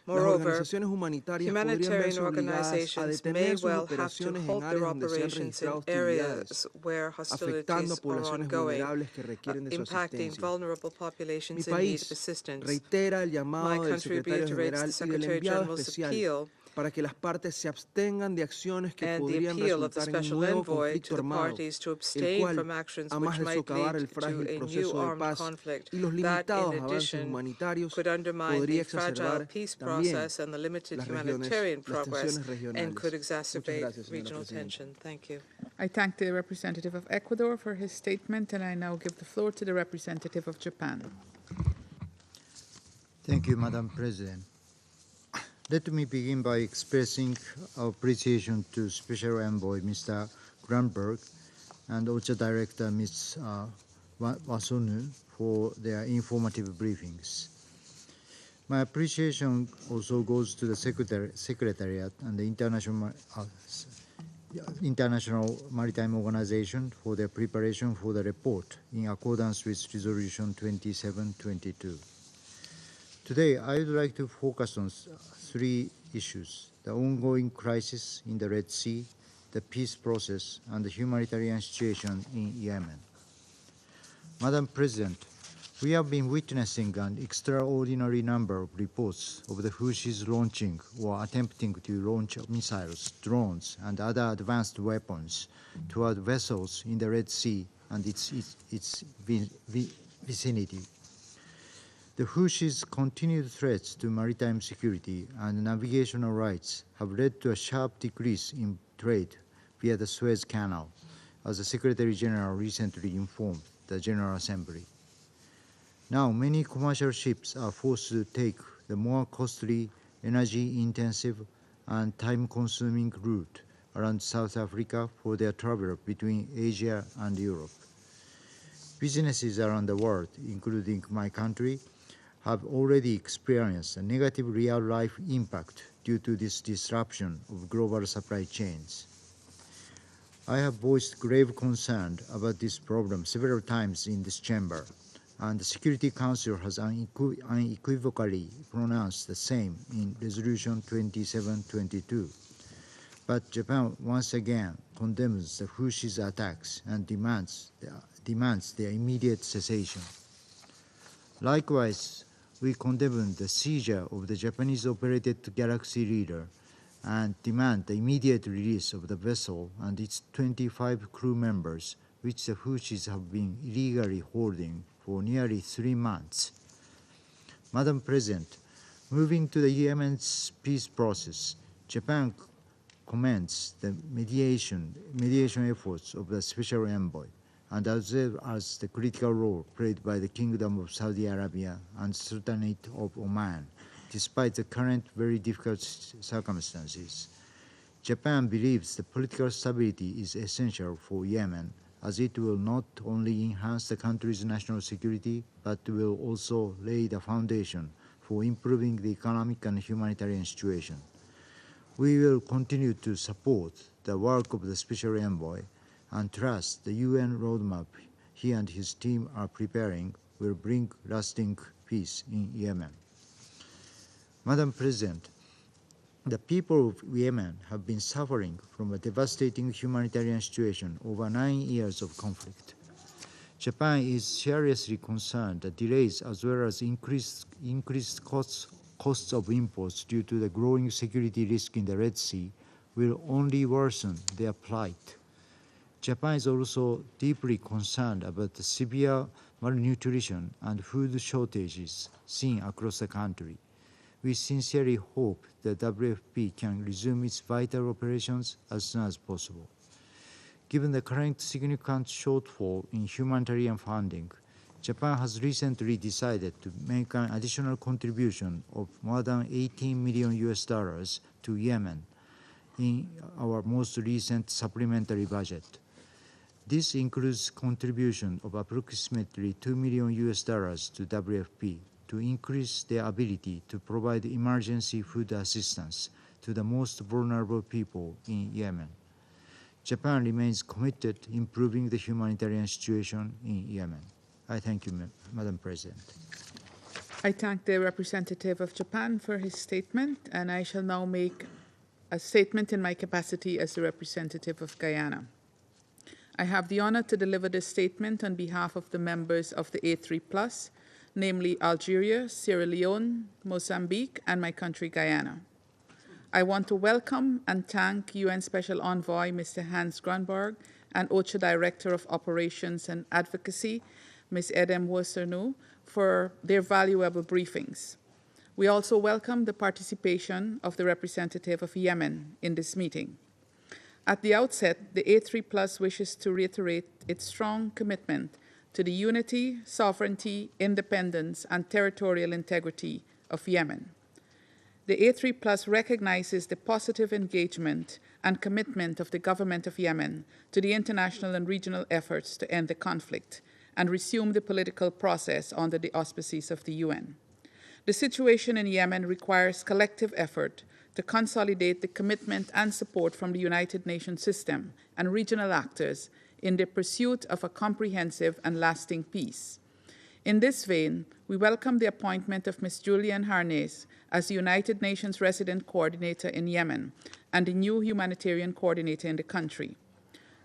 I: las
J: Moreover,
I: organizaciones humanitarias podrían
J: humanitarian
I: verse obligadas a
J: organizations may
I: detener sus
J: well have to
I: operaciones en
J: halt their
I: áreas donde se han
J: operations in
I: registrado hostilidades,
J: areas where
I: afectando a
J: hostilities are
I: poblaciones
J: ongoing,
I: vulnerables que requieren de su
J: impacting
I: asistencia.
J: vulnerable
I: Mi
J: populations in need of
I: país
J: assistance.
I: reitera el
J: My
I: llamado del
J: country
I: secretario
J: reiterates
I: general
J: the
I: y del
J: Secretary
I: enviado
J: General's
I: especial
J: appeal
I: para que las partes se abstengan de acciones que
J: and the
I: podrían
J: appeal of the
I: resultar en un
J: special
I: nuevo
J: envoy
I: conflicto
J: to the
I: armado,
J: parties to
I: el
J: abstain
I: cual,
J: from actions
I: a
J: which
I: más de
J: might
I: socavar
J: lead
I: el
J: to
I: frágil
J: a new
I: proceso de
J: armed
I: paz
J: conflict,
I: y los
J: that in
I: limitados avances
J: addition
I: humanitarios,
J: could undermine
I: podría
J: the fragile
I: exacerbar
J: peace
I: también
J: process and the limited
I: las
J: humanitarian progress
I: tensiones
J: and could
I: regionales. Muchas
J: exacerbate
I: gracias, señora
J: regional
I: Presidenta.
J: tension. Thank you.
B: I thank the representative of Ecuador for his statement, and I now give the floor to the representative of Japan.
K: Thank you, Madam President. Let me begin by expressing our appreciation to Special Envoy Mr. Grunberg and OCHA Director Ms. Wasonu for their informative briefings. My appreciation also goes to the Secretariat and the International Maritime Organization for their preparation for the report in accordance with Resolution 2722. Today, I would like to focus on three issues: the ongoing crisis in the Red Sea, the peace process, and the humanitarian situation in Yemen. Madam President, we have been witnessing an extraordinary number of reports of the Houthis launching or attempting to launch missiles, drones, and other advanced weapons toward vessels in the Red Sea and its vicinity. The Houthis' continued threats to maritime security and navigational rights have led to a sharp decrease in trade via the Suez Canal, as the Secretary General recently informed the General Assembly. Now, many commercial ships are forced to take the more costly, energy-intensive, and time-consuming route around South Africa for their travel between Asia and Europe. Businesses around the world, including my country, have already experienced a negative real-life impact due to this disruption of global supply chains. I have voiced grave concern about this problem several times in this chamber, and the Security Council has unequivocally pronounced the same in Resolution 2722. But Japan once again condemns the Houthis' attacks and demands their immediate cessation. Likewise, we condemn the seizure of the Japanese-operated Galaxy Leader and demand the immediate release of the vessel and its 25 crew members, which the Houthis have been illegally holding for nearly 3 months. Madam President, moving to the Yemen's peace process, Japan commends the mediation efforts of the Special Envoy, and as well as the critical role played by the Kingdom of Saudi Arabia and Sultanate of Oman, despite the current very difficult circumstances. Japan believes the political stability is essential for Yemen, as it will not only enhance the country's national security, but will also lay the foundation for improving the economic and humanitarian situation. We will continue to support the work of the Special Envoy and trust the UN roadmap he and his team are preparing will bring lasting peace in Yemen. Madam President, the people of Yemen have been suffering from a devastating humanitarian situation over 9 years of conflict. Japan is seriously concerned that delays as well as increased costs of imports due to the growing security risk in the Red Sea will only worsen their plight. Japan is also deeply concerned about the severe malnutrition and food shortages seen across the country. We sincerely hope that WFP can resume its vital operations as soon as possible. Given the current significant shortfall in humanitarian funding, Japan has recently decided to make an additional contribution of more than $18 million to Yemen in our most recent supplementary budget. This includes contribution of approximately $2 million to WFP to increase their ability to provide emergency food assistance to the most vulnerable people in Yemen. Japan remains committed to improving the humanitarian situation in Yemen. I thank you, Madam President.
B: I thank the representative of Japan for his statement, and I shall now make a statement in my capacity as the representative of Guyana. I have the honor to deliver this statement on behalf of the members of the A3+, namely Algeria, Sierra Leone, Mozambique, and my country, Guyana. I want to welcome and thank UN Special Envoy Mr. Hans Grunberg and OCHA Director of Operations and Advocacy, Ms. Edem Wosernu, for their valuable briefings. We also welcome the participation of the representative of Yemen in this meeting. At the outset, the A3+ wishes to reiterate its strong commitment to the unity, sovereignty, independence, and territorial integrity of Yemen. The A3+ recognizes the positive engagement and commitment of the government of Yemen to the international and regional efforts to end the conflict and resume the political process under the auspices of the UN. The situation in Yemen requires collective effort to consolidate the commitment and support from the United Nations system and regional actors in the pursuit of a comprehensive and lasting peace. In this vein, we welcome the appointment of Ms. Julian Harness as the United Nations Resident Coordinator in Yemen and the new humanitarian coordinator in the country.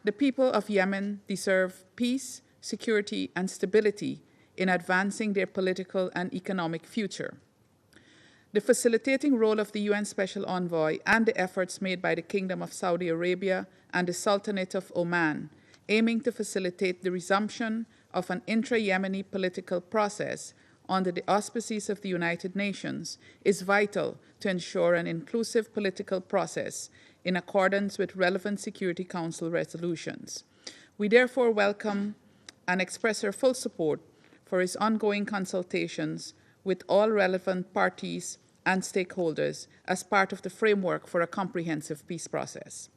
B: The people of Yemen deserve peace, security, and stability in advancing their political and economic future. The facilitating role of the UN Special Envoy and the efforts made by the Kingdom of Saudi Arabia and the Sultanate of Oman, aiming to facilitate the resumption of an intra-Yemeni political process under the auspices of the United Nations, is vital to ensure an inclusive political process in accordance with relevant Security Council resolutions. We therefore welcome and express our full support for his ongoing consultations with all relevant parties and stakeholders as part of the framework for a comprehensive peace process.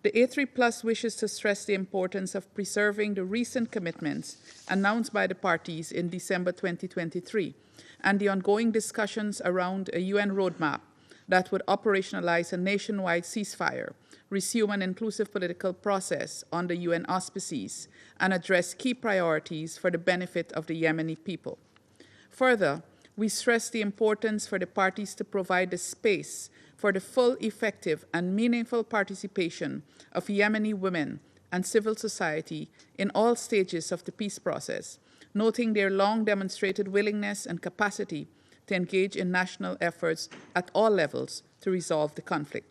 B: The A3+ wishes to stress the importance of preserving the recent commitments announced by the parties in December 2023 and the ongoing discussions around a UN roadmap that would operationalize a nationwide ceasefire, resume an inclusive political process under UN auspices, and address key priorities for the benefit of the Yemeni people. Further, we stress the importance for the parties to provide the space for the full, effective, and meaningful participation of Yemeni women and civil society in all stages of the peace process, noting their long demonstrated willingness and capacity to engage in national efforts at all levels to resolve the conflict.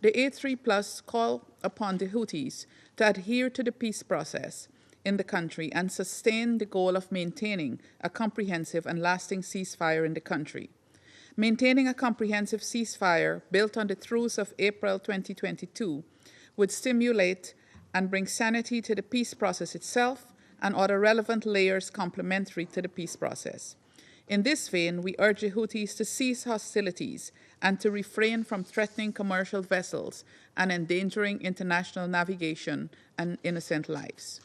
B: The A3+ call upon the Houthis to adhere to the peace process in the country and sustain the goal of maintaining a comprehensive and lasting ceasefire in the country. Maintaining a comprehensive ceasefire built on the truce of April 2022 would stimulate and bring sanity to the peace process itself and other relevant layers complementary to the peace process. In this vein, we urge the Houthis to cease hostilities and to refrain from threatening commercial vessels and endangering international navigation and innocent lives.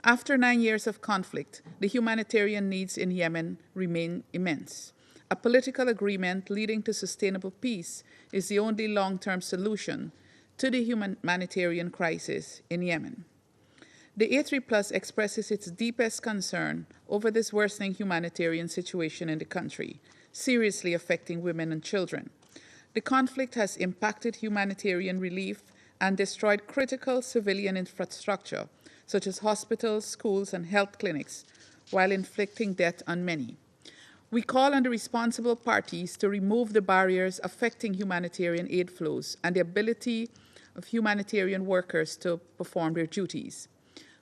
B: After 9 years of conflict, the humanitarian needs in Yemen remain immense. A political agreement leading to sustainable peace is the only long-term solution to the humanitarian crisis in Yemen. The A3+ expresses its deepest concern over this worsening humanitarian situation in the country, seriously affecting women and children. The conflict has impacted humanitarian relief and destroyed critical civilian infrastructure, such as hospitals, schools, and health clinics, while inflicting death on many. We call on the responsible parties to remove the barriers affecting humanitarian aid flows and the ability of humanitarian workers to perform their duties.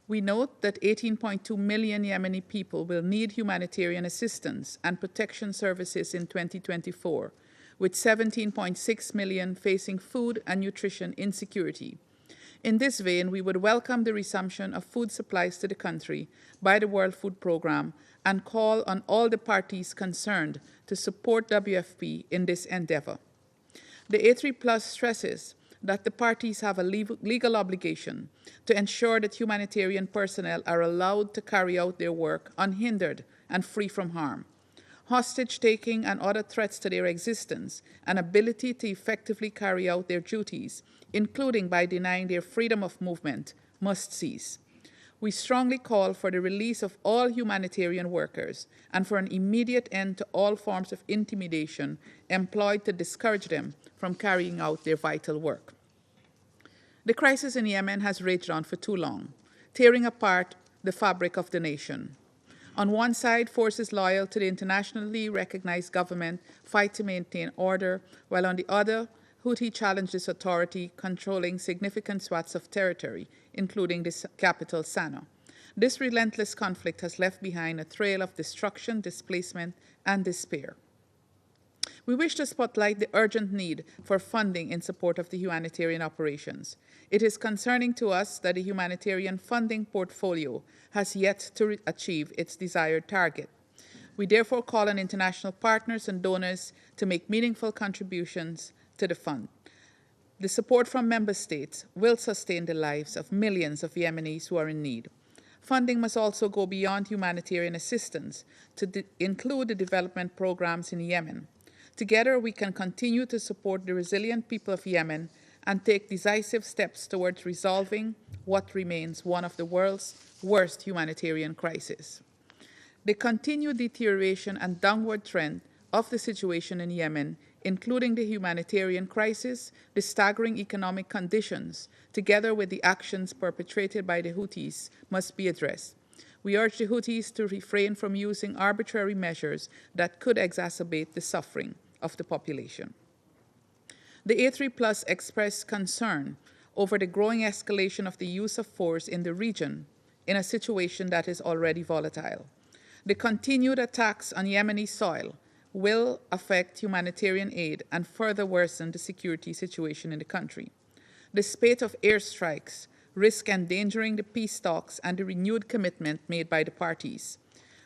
B: We note that 18.2 million Yemeni people will need humanitarian assistance and protection services in 2024, with 17.6 million facing food and nutrition insecurity. In this vein, we would welcome the resumption of food supplies to the country by the World Food Programme and call on all the parties concerned to support WFP in this endeavor. The A3+ stresses that the parties have a legal obligation to ensure that humanitarian personnel are allowed to carry out their work unhindered and free from harm. Hostage-taking and other threats to their existence and ability to effectively carry out their duties, including by denying their freedom of movement, must cease. We strongly call for the release of all humanitarian workers and for an immediate end to all forms of intimidation employed to discourage them from carrying out their vital work. The crisis in Yemen has raged on for too long, tearing apart the fabric of the nation. On one side, forces loyal to the internationally recognized government fight to maintain order, while on the other, Houthi challenge this authority, controlling significant swaths of territory, including the capital, Sana'a. This relentless conflict has left behind a trail of destruction, displacement, and despair. We wish to spotlight the urgent need for funding in support of the humanitarian operations. It is concerning to us that the humanitarian funding portfolio has yet to achieve its desired target. We therefore call on international partners and donors to make meaningful contributions to the fund. The support from member states will sustain the lives of millions of Yemenis who are in need. Funding must also go beyond humanitarian assistance to include the development programs in Yemen. Together, we can continue to support the resilient people of Yemen and take decisive steps towards resolving what remains one of the world's worst humanitarian crises. The continued deterioration and downward trend of the situation in Yemen, including the humanitarian crisis, the staggering economic conditions, together with the actions perpetrated by the Houthis, must be addressed. We urge the Houthis to refrain from using arbitrary measures that could exacerbate the suffering of the population. The A3+ expressed concern over the growing escalation of the use of force in the region in a situation that is already volatile. The continued attacks on Yemeni soil will affect humanitarian aid and further worsen the security situation in the country. The spate of airstrikes risk endangering the peace talks and the renewed commitment made by the parties.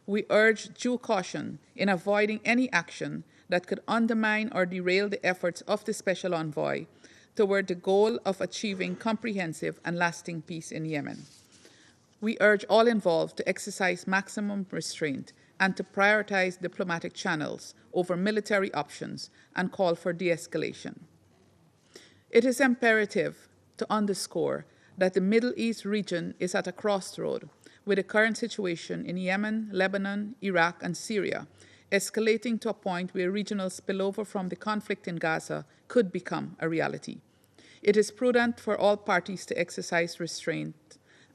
B: We urge due caution in avoiding any action that could undermine or derail the efforts of the Special Envoy toward the goal of achieving comprehensive and lasting peace in Yemen. We urge all involved to exercise maximum restraint and to prioritize diplomatic channels over military options and call for de-escalation. It is imperative to underscore that the Middle East region is at a crossroad with the current situation in Yemen, Lebanon, Iraq, and Syria, escalating to a point where regional spillover from the conflict in Gaza could become a reality. It is prudent for all parties to exercise restraint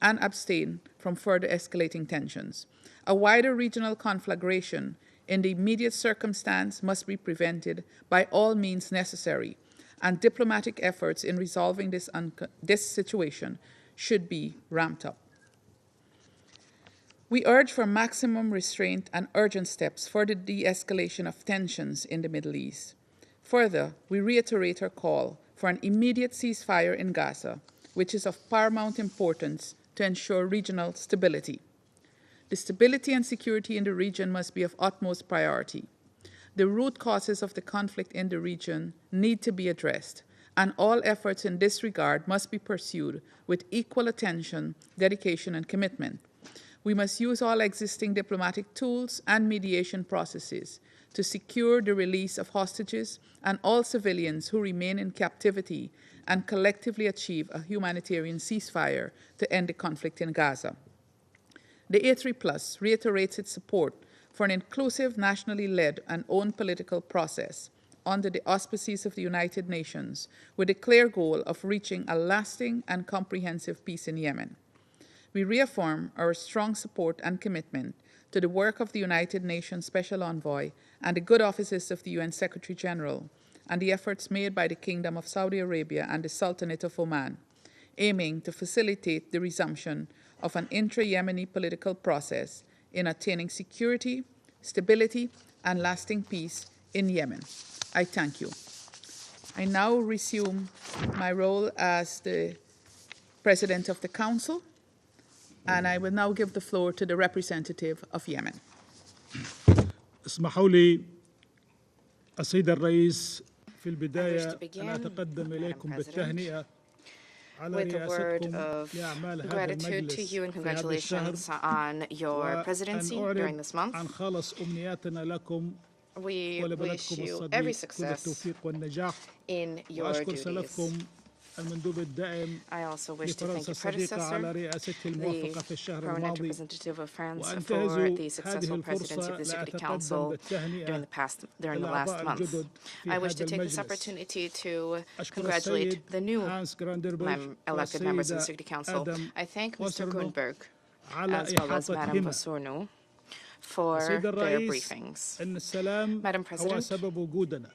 B: and abstain from further escalating tensions. A wider regional conflagration in the immediate circumstance must be prevented by all means necessary, and diplomatic efforts in resolving this situation should be ramped up. We urge for maximum restraint and urgent steps for the de-escalation of tensions in the Middle East. Further, we reiterate our call for an immediate ceasefire in Gaza, which is of paramount importance to ensure regional stability. The stability and security in the region must be of utmost priority. The root causes of the conflict in the region need to be addressed, and all efforts in this regard must be pursued with equal attention, dedication, and commitment. We must use all existing diplomatic tools and mediation processes to secure the release of hostages and all civilians who remain in captivity and collectively achieve a humanitarian ceasefire to end the conflict in Gaza. The A3+ reiterates its support for an inclusive, nationally led and owned political process under the auspices of the United Nations with a clear goal of reaching a lasting and comprehensive peace in Yemen. We reaffirm our strong support and commitment to the work of the United Nations Special Envoy and the good offices of the UN Secretary General and the efforts made by the Kingdom of Saudi Arabia and the Sultanate of Oman, aiming to facilitate the resumption of an intra-Yemeni political process in attaining security, stability, and lasting peace in Yemen. I thank you. I now resume my role as the President of the Council, and I will now give the floor to the representative of Yemen.
L: اسمحوا لي السيد الرئيس في البداية أن أتقدم إليكم بالتهنئة
D: with a word of gratitude to you and congratulations on your presidency during this month. We wish you every success in your duties. I also wish to thank your predecessor, the permanent representative of France, for the successful presidency of the Security Council during the last month. I wish to take this opportunity to congratulate the new elected members of the Security Council. I thank Mr. Grunberg, as well as Madam Vosornou, for
L: السيد
D: their
L: الرئيس
D: briefings.
L: أن السلام
D: Madam
L: هو
D: President,
L: سبب وجودنا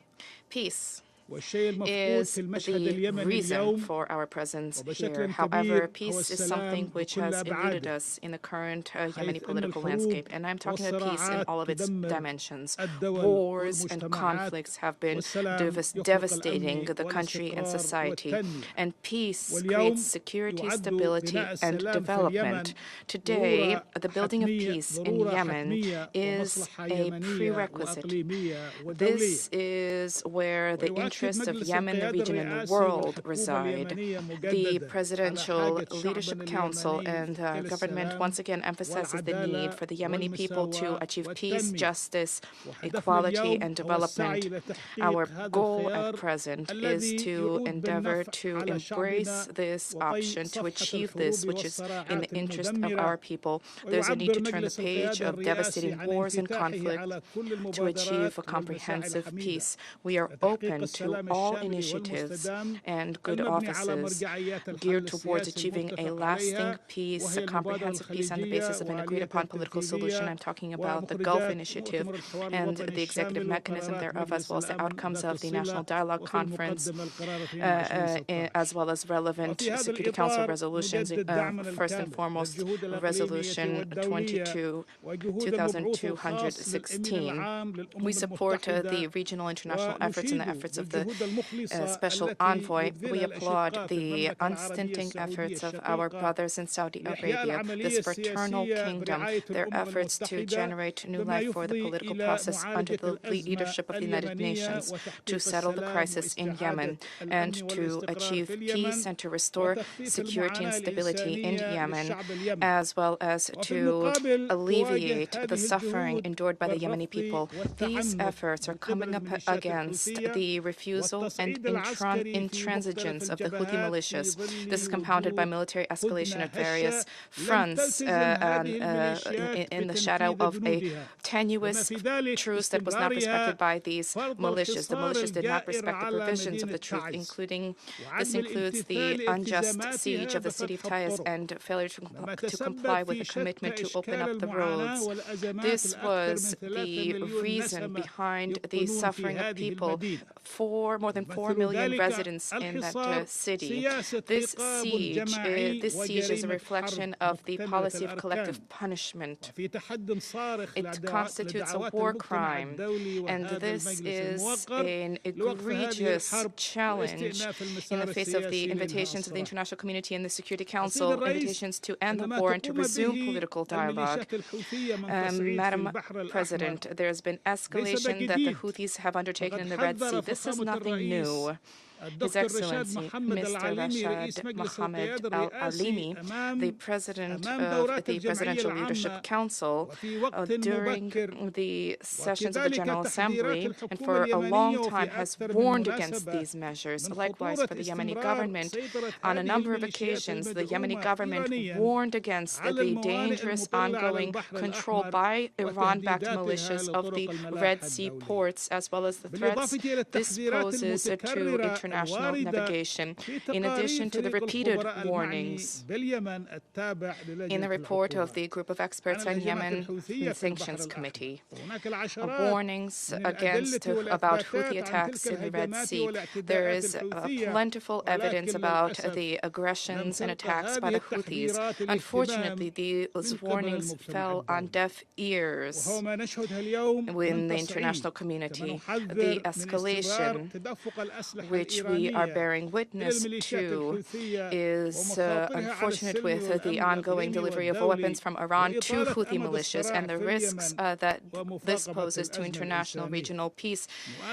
D: peace
L: والشيء المفقود
D: is
L: في المشهد
D: the
L: اليمني
D: reason
L: اليوم
D: for our presence here.
L: وبشكل
D: However,
L: كبير هو
D: peace is something
L: السلام
D: which
L: بكل
D: has eluded
L: أبعاده
D: us in the current Yemeni
L: حيث أن
D: political
L: الحروب
D: landscape, and I'm talking about peace in
L: والصراعات
D: all of its
L: تدمر
D: dimensions.
L: الدول
D: Wars and
L: والمجتمعات
D: conflicts have been
L: والسلام يخلق
D: devastating
L: الأمن
D: the country and
L: والاستقرار
D: society,
L: والتنمية
D: and peace
L: واليوم
D: creates security,
L: يعد
D: stability,
L: بناء
D: and
L: السلام في
D: development.
L: اليمن
D: Today,
L: ضرورة
D: the building of
L: حتمية
D: peace in
L: ضرورة
D: Yemen
L: حتمية
D: is
L: ومصلحة
D: a
L: يمنية
D: prerequisite.
L: وإقليمية ودولية
D: This is where the
L: ويؤكد
D: interests of
L: مجلس
D: Yemen, the
L: القيادة
D: region, and the
L: الرئاسي
D: world
L: والحكومة
D: reside.
L: اليمنية
D: The
L: مجددا على
D: Presidential
L: حاجة
D: Leadership
L: شعبنا
D: Council
L: اليمني
D: and
L: إلى
D: government
L: السلام
D: once again emphasizes the need
L: والعدالة
D: for the Yemeni people to
L: والمساواة
D: achieve peace,
L: والتنمية
D: justice,
L: وهدفنا
D: equality,
L: اليوم
D: and
L: هو السعي
D: development.
L: لتحقيق
D: Our
L: هذا
D: goal at
L: الخيار
D: present is
L: الذي
D: to
L: يعود
D: endeavor
L: بالنفع
D: to
L: على
D: embrace
L: شعبنا
D: this
L: وطي
D: option, to
L: صفحة
D: achieve
L: الحروب
D: this, which is in the
L: والصراعات
D: interest of
L: المدمرة
D: our people. There's a need
L: ويعبر
D: to turn the
L: مجلس
D: page
L: القيادة
D: of
L: الرئاسي
D: devastating
L: عن
D: wars and
L: انفتاحه
D: conflict
L: على كل
D: to achieve
L: المبادرات
D: a
L: والمساعي
D: comprehensive
L: الحميدة
D: peace. We are
L: لتحقيق
D: open to
L: السلام
D: all
L: الشامل
D: initiatives
L: والمستدام
D: and good
L: المبني على
D: offices
L: مرجعيات الحل
D: geared towards
L: السياسي
D: achieving a
L: المتفق
D: lasting
L: عليها
D: peace, a
L: وهي المبادرة
D: comprehensive peace on the
L: الخليجية
D: basis of an agreed
L: وآليتها
D: upon political solution.
L: التنفيذية
D: I'm talking about the Gulf
L: ومخرجات
D: Initiative
L: مؤتمر الحوار
D: and
L: الوطني
D: the executive
L: الشامل
D: mechanism
L: وقرارات
D: thereof, as
L: مجلس
D: well as the
L: الأمن
D: outcomes
L: ذات
D: of the National
L: الصلة
D: Dialogue
L: وفي
D: Conference,
L: المقدمة القرار 2016
D: as well as relevant
L: وفي هذا
D: Security Council
L: الإطار
D: resolutions,
L: نجدد دعمنا
D: first and
L: الكامل
D: foremost,
L: للجهود الإقليمية
D: Resolution
L: والدولية وجهود المبعوث الخاص للأمين
D: 2216.
L: العام
D: We
L: للأمم
D: support the
L: المتحدة
D: regional international efforts and the
L: ونشيد
D: efforts of the
L: بالجهود المخلصة
D: Special
L: التي
D: Envoy. We
L: يبذلها
D: applaud
L: الأشقاء في
D: the
L: المملكة العربية
D: unstinting
L: السعودية
D: efforts of our
L: الشقيقة
D: brothers in Saudi
L: لإحياء
D: Arabia,
L: العملية
D: this fraternal
L: السياسية
D: kingdom,
L: برعاية
D: their
L: الأمم
D: efforts to
L: المتحدة
D: generate new
L: بما
D: life for the
L: يفضي
D: political
L: إلى
D: process under
L: معالجة
D: the
L: الأزمة
D: leadership of the United
L: اليمنية
D: Nations to
L: وتحقيق
D: settle the
L: السلام
D: crisis in Yemen
L: واستعادة
D: and
L: الأمن
D: to
L: والاستقرار
D: achieve
L: في
D: peace
L: اليمن
D: and to restore
L: وتخفيف
D: security and
L: المعاناة
D: stability in
L: الإنسانية
D: Yemen,
L: للشعب اليمني
D: as well as
L: وفي
D: to
L: المقابل تواجه
D: alleviate the
L: هذه
D: suffering
L: الجهود
D: endured by the Yemeni
L: بالرفض
D: people. These
L: والتعنت
D: efforts are
L: من قبل
D: coming up
L: الميليشيات
D: against
L: الحوثية
D: the refusal and
L: والتصعيد العسكري في مختلف
D: intransigence of the Houthi
L: الجبهات في
D: militias.
L: ظل
D: This is compounded by
L: وجود
D: military escalation
L: هدنة
D: at various
L: هشة لم
D: fronts
L: تلتزم هذه الميليشيات
D: in the shadow
L: بتنفيذ
D: of a
L: بنودها بما
D: tenuous
L: في ذلك
D: truce that was not respected
L: استمرارها
D: by these
L: فرض
D: militias. The
L: الحصار
D: militias did not
L: الجائر
D: respect the
L: على
D: provisions of
L: مدينة
D: the truce,
L: تعز
D: including this
L: وعدم
D: includes the
L: الامتثال
D: unjust siege
L: التزاماتها
D: of the city of
L: بفتح
D: Taiz
L: الطرق
D: and failure to
L: مما
D: comply
L: تسبب
D: with
L: في
D: the commitment
L: شتى
D: to open
L: إشكال
D: up the
L: المعاناة
D: roads.
L: والأزمات
D: This
L: لأكثر
D: was
L: من 3
D: the
L: مليون
D: reason
L: نسمة
D: behind the
L: يقطنون في
D: suffering of
L: هذه
D: people
L: المدينة
D: for more than 4
L: يمثل
D: million
L: ذلك
D: residents in that
L: الحصار
D: city.
L: سياسة
D: This
L: رقاب
D: siege
L: جماعي
D: is a
L: وجريمة حرب
D: reflection of the
L: مكتملة
D: policy of collective
L: الأركان
D: punishment.
L: وفي تحد صارخ
D: It constitutes a
L: لدعوات
D: war
L: المجتمع
D: crime,
L: الدولي
D: and
L: وهذا
D: this
L: المجلس
D: is
L: الموقر
D: an
L: لوقف هذه
D: egregious
L: الحرب
D: challenge
L: واستئناف
D: in
L: المسار
D: the face of the
L: السياسي لإنهاء
D: invitations of the
L: الصراع.
D: international community and the Security
L: السيد
D: Council,
L: الرئيس
D: invitations to end the
L: أن ما
D: war and to
L: تقوم
D: resume
L: به
D: political dialogue.
L: الميليشيات الحوثية من تصعيد في
D: Madam
L: البحر الأحمر
D: President, there has been
L: ليس
D: escalation that the
L: بجديد
D: Houthis have undertaken in
L: فقد
D: the Red Sea.
L: حذر
D: This is
L: فخامة
D: nothing
L: الرئيس
D: new. His
L: الدكتور رشاد
D: Excellency,
L: محمد
D: Mr.
L: العليمي رئيس
D: Rashad
L: مجلس
D: Mohammed
L: القيادة الرئاسي
D: Al-Alimi, the President
L: أمام
D: of
L: دورات
D: the
L: الجمعية
D: Presidential Leadership
L: العامة
D: Council
L: وفي وقت
D: during
L: مبكر
D: the sessions of the
L: وكذلك
D: General
L: تحذيرات
D: Assembly, and
L: الحكومة
D: for a
L: اليمنية
D: long
L: وفي
D: time has
L: أكثر من
D: warned against
L: مناسبة
D: these measures.
L: من
D: Likewise,
L: خطورة
D: for the Yemeni
L: استمرار
D: government,
L: سيطرة
D: on a
L: هذه
D: number of
L: الميليشيات
D: occasions, the Yemeni
L: المدعومة
D: government
L: إيرانيا
D: warned against
L: على
D: the
L: الموانئ
D: dangerous
L: المطلة على
D: ongoing
L: البحر
D: control
L: الأحمر
D: by Iran-backed
L: وتهديداتها
D: militias of
L: لطرق
D: the
L: الملاحة
D: Red Sea
L: الدولية
D: ports, as well as the threats
L: بالإضافة إلى
D: this
L: التحذيرات
D: poses to
L: المتكررة
D: international
L: الواردة
D: navigation,
L: في
D: in addition
L: تقارير
D: to the
L: فريق
D: repeated
L: الخبراء المعني
D: warnings
L: باليمن التابع
D: in the
L: للجنة
D: report of
L: العقوبات
D: the Group of
L: عن
D: Experts on
L: الهجمات
D: Yemen
L: الحوثية
D: and
L: في البحر
D: Sanctions
L: الأحمر
D: Committee.
L: وهناك العشرات
D: Warnings
L: من
D: against
L: الأدلة
D: about Houthi
L: والإثباتات عن
D: attacks
L: تلك
D: in the Red
L: الهجمات
D: Sea. There
L: والاعتداءات
D: is
L: الحوثية
D: plentiful evidence
L: ولكن
D: about
L: للأسف
D: the
L: لم
D: aggressions and
L: تلقى
D: attacks by
L: هذه
D: the Houthis.
L: التحذيرات
D: Unfortunately,
L: الاهتمام
D: these
L: من قبل
D: warnings
L: المجتمع
D: fell on
L: الدولي
D: deaf ears
L: وهو ما نشهدها اليوم
D: within
L: من
D: the international
L: تصعيد كما
D: community. The
L: نحذر من استمرار
D: escalation
L: تدفق الأسلحة
D: which we are
L: الإيرانية
D: bearing
L: إلى
D: witness
L: الميليشيات
D: to
L: الحوثية
D: is
L: ومخاطرها على
D: unfortunate
L: السلم
D: with the
L: والأمن
D: ongoing
L: الإقليمي
D: delivery of
L: والدولي
D: weapons from Iran to
L: وإطالة
D: Houthi
L: أمد
D: militias
L: الصراع
D: and the
L: في
D: risks
L: اليمن
D: that this
L: ومفاقمة
D: poses to
L: الأزمة
D: international
L: الإنسانية
D: regional peace.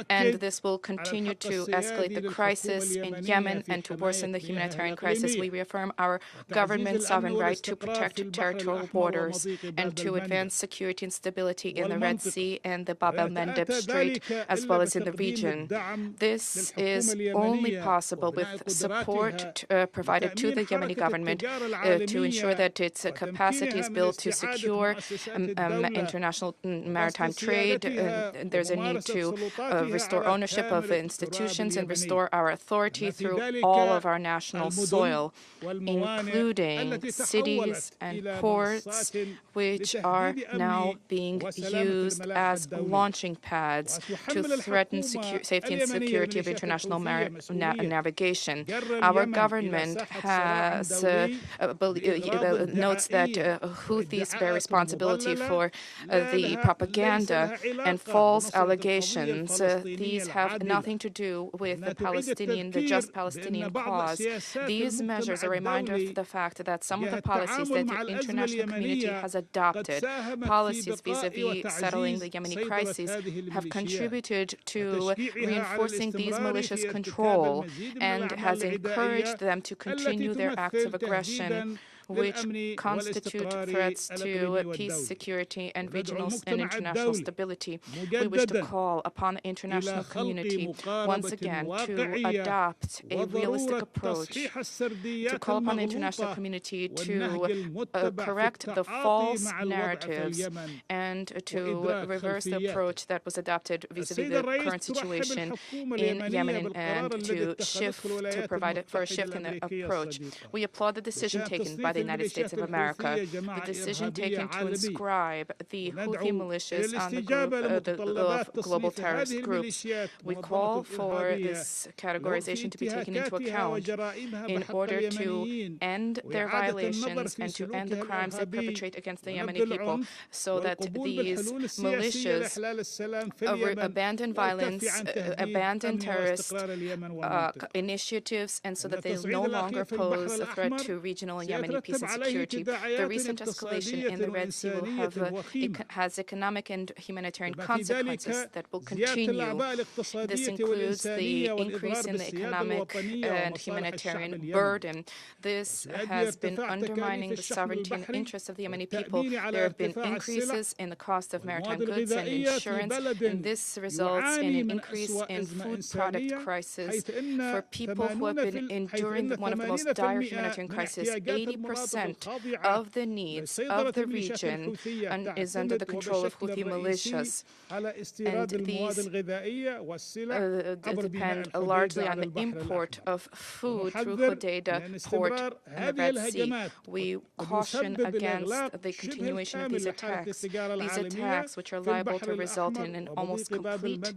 D: And
L: نؤكد
D: this will
L: على
D: continue
L: الحق
D: to escalate
L: السيادي
D: the
L: للحكومة
D: crisis in
L: اليمنية
D: Yemen
L: في
D: and to worsen the
L: حماية مياهها
D: humanitarian crisis. We
L: الإقليمية
D: reaffirm our
L: وتعزيز
D: government's
L: الأمن
D: sovereign right to
L: والاستقرار في
D: protect
L: البحر
D: territorial
L: الأحمر
D: borders
L: ومضيق
D: and
L: باب
D: to
L: المندب
D: advance security and stability in the Red
L: والمنطقة
D: Sea and the Bab
L: ولا
D: el-Mandeb
L: يتأتى
D: Strait,
L: ذلك
D: as
L: إلا
D: well as in the
L: بتقديم
D: region.
L: الدعم
D: This
L: للحكومة
D: is only possible with support provided to the Yemeni government to ensure that its capacity is built to secure international maritime trade. There's a need to restore ownership of institutions and restore our authority through all of our national soil, including cities and ports, which are now being used as launching pads to threaten safety and security of international navigation. Our government has notes that Houthis bear responsibility for the propaganda and false allegations. These have nothing to do with the just Palestinian cause. These measures are a reminder of the fact that some of the policies that the international community has adopted, policies vis-à-vis settling the Yemeni crisis, have contributed to reinforcing these militias' control and has encouraged them to continue their acts of aggression, which constitute threats to peace, security, and regional and international stability. We wish to call upon the international community once again to adopt a realistic approach, to call upon the international community to correct the false narratives and to reverse the approach that was adopted vis-à-vis the current situation in Yemen and to provide for a shift in the approach. We applaud the decision taken by the United States of America, the decision taken to inscribe the Houthi militias on the global terrorist groups. We call for this categorization to be taken into account in order to end their violations and to end the crimes they perpetrate against the Yemeni people, so that these militias abandon violence, abandon terrorist initiatives, and so that they no longer pose a threat to regional and Yemeni peace and security. The recent escalation in the Red Sea has economic and humanitarian consequences that will continue. This includes the increase in the economic and humanitarian burden. This has been undermining the sovereignty and interests of the Yemeni people. There have been increases in the cost of maritime goods and insurance, and this results in an increase in food product crisis for people who have been enduring one of the most dire humanitarian crises. 80% of the needs of the region is under the control of Houthi militias, and these depend largely on the import of food through Hodeidah port and the Red Sea. We caution against the continuation of these attacks, which are liable to result in an almost complete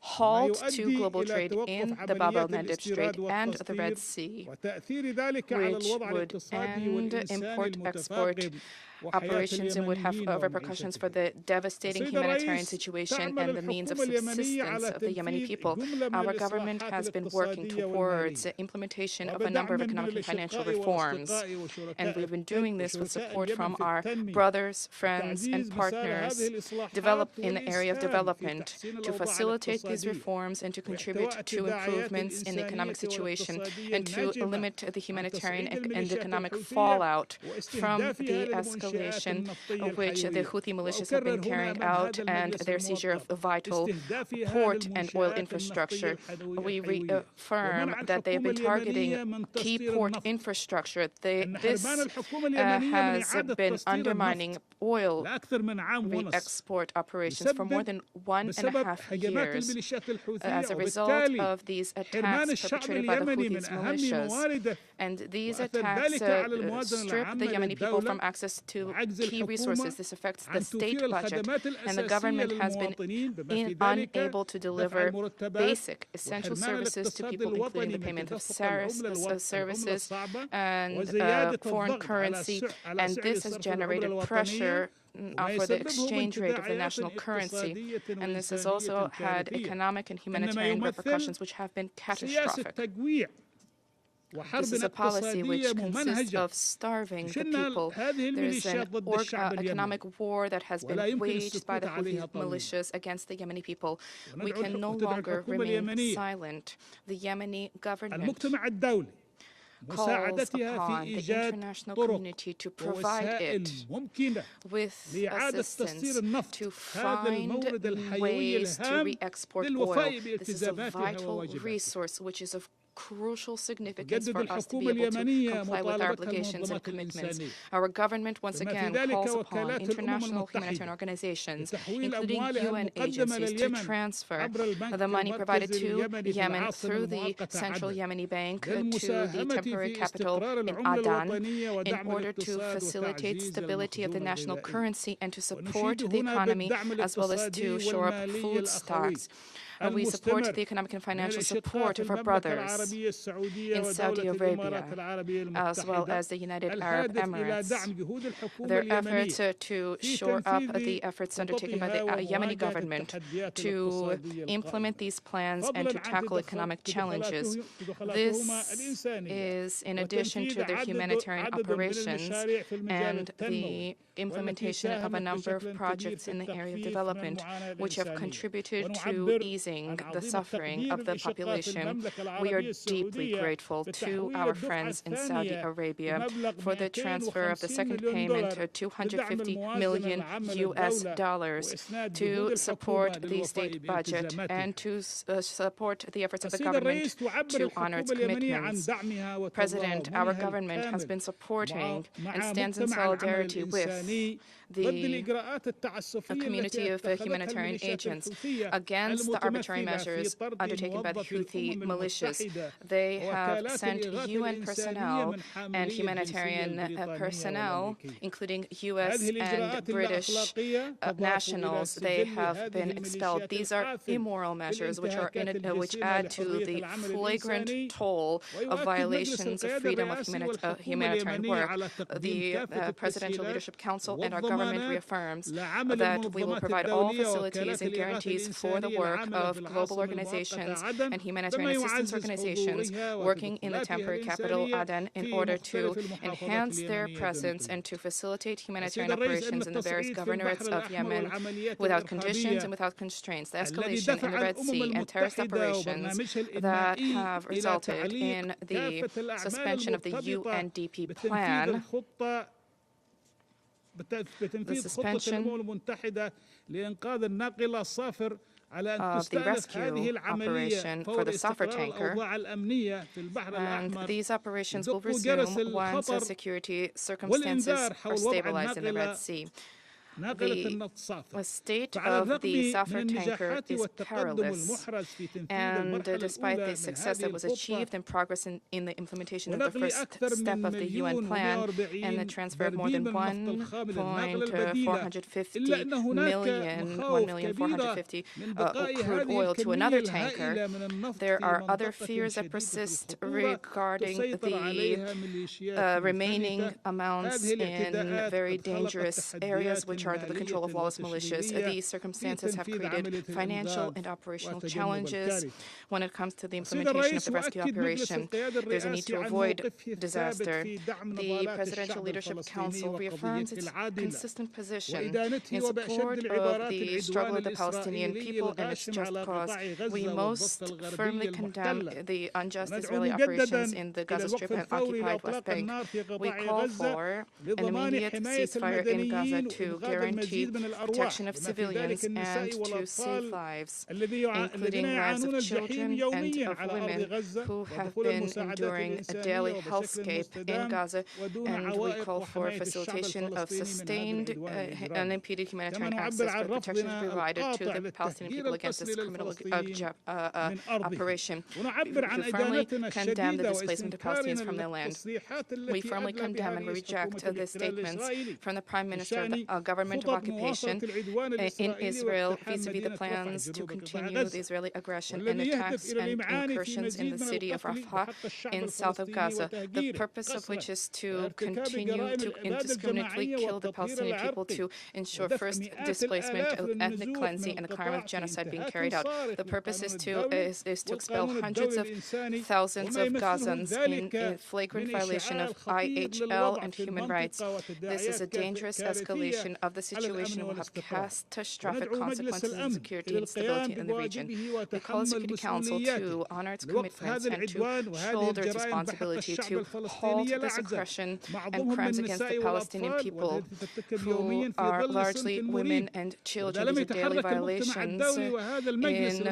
D: halt to global trade in the Bab el-Mandeb Strait and the Red Sea, which would end import-export operations and would have repercussions for the devastating humanitarian situation and the means of subsistence of the Yemeni people. Our government has been working towards the implementation of a number of economic and financial reforms, and we've been doing this with support from our brothers, friends, and partners developed in the area of development to facilitate these reforms and to contribute to improvements in the economic situation and to limit the humanitarian and economic fallout from the escalation which the Houthi militias have been carrying out and their seizure of the vital port and oil infrastructure. We reaffirm that they have been targeting key port infrastructure. This has been undermining oil re-export operations for more than 1.5 years as a result of these attacks perpetrated by the Houthi militias. And these attacks strip the Yemeni people from access to key resources. This affects the state budget, and the government has been unable to deliver basic, essential services to people, including the payment of services and foreign currency, and this has generated pressure for the exchange rate of the national currency, and this has also had economic and humanitarian repercussions which have been catastrophic. This is a policy which consists of starving the people. There is an economic war that has been waged by the Houthi militias against the Yemeni people. We can no longer remain silent. The Yemeni government calls upon the international community to provide it with assistance to find ways to re-export oil. This is a vital resource which is of crucial significance for us to be able to comply with our obligations and commitments. Our government once again calls upon international humanitarian organizations, including UN agencies, to transfer the money provided to Yemen through the Central Yemeni Bank to the temporary capital in Adan in order to facilitate stability of the national currency and to support the economy as well as to shore up food stocks. We support the economic and financial support of our brothers in Saudi Arabia, as well as the United Arab Emirates. Their efforts to shore up the efforts undertaken by the Yemeni government to implement these plans and to tackle economic challenges. This is in addition to their humanitarian operations and the implementation of a number of projects in the area of development, which have contributed to easing the suffering of the population. We are deeply grateful to our friends in Saudi Arabia for the transfer of the second payment of $250 million to support the state budget and to support the efforts of the government to honor its commitments. President, our government has been supporting and stands in solidarity with the community of humanitarian agents against the arbitrary measures undertaken by the Houthi militias. They have sent UN personnel and humanitarian personnel, including U.S. and British nationals. They have been expelled. These are immoral measures which add to the flagrant toll of violations of freedom of humanitarian work. The Presidential Leadership Council and our government reaffirms that we will provide all facilities and guarantees for the work of global organizations and humanitarian assistance organizations working in the temporary capital Aden in order to enhance their presence and to facilitate humanitarian operations in the various governorates of Yemen without conditions and without constraints. The escalation in the Red Sea and terrorist operations that have resulted in the suspension of the UNDP plan, the suspension of the rescue operation for the Safar tanker, and these operations will resume once security circumstances are stabilized in the Red Sea. The state of the Safar tanker is perilous, and despite the success that was achieved and progress in the implementation of the first step of the UN plan and the transfer of more than 1,450 crude oil to another tanker, there are other fears that persist regarding the remaining amounts in very dangerous areas which are under the control of lawless militias. These circumstances have created financial and operational challenges when it comes to the implementation of the rescue operation. There's a need to avoid disaster. The Presidential Leadership Council reaffirms its consistent position in support of the struggle of the Palestinian people and its just cause. We most firmly condemn the unjust Israeli operations in the Gaza Strip and occupied West Bank. We call for an immediate ceasefire in Gaza to guarantee protection of civilians and to save lives, including lives of children and of women who have been enduring a daily hellscape in Gaza, and we call for facilitation of sustained unimpeded humanitarian access for protection provided to the Palestinian people against this criminal operation. We firmly condemn the displacement of Palestinians from their land. We firmly condemn and reject the statements from the Prime Minister of the government of occupation in Israel vis-a-vis the plans to continue the Israeli aggression and attacks and incursions in the city of Rafah in south of Gaza, the purpose of which is to continue to indiscriminately kill the Palestinian people to ensure first displacement of ethnic cleansing and the crime of genocide being carried out. The purpose is to expel hundreds of thousands of Gazans in flagrant violation of IHL and human rights. This is a dangerous escalation of of the situation will have catastrophic consequences in security and stability in the region. We call the Security Council to honor its commitments and to shoulder its responsibility to halt this aggression and crimes against the Palestinian people, who are largely women and children. These are daily violations in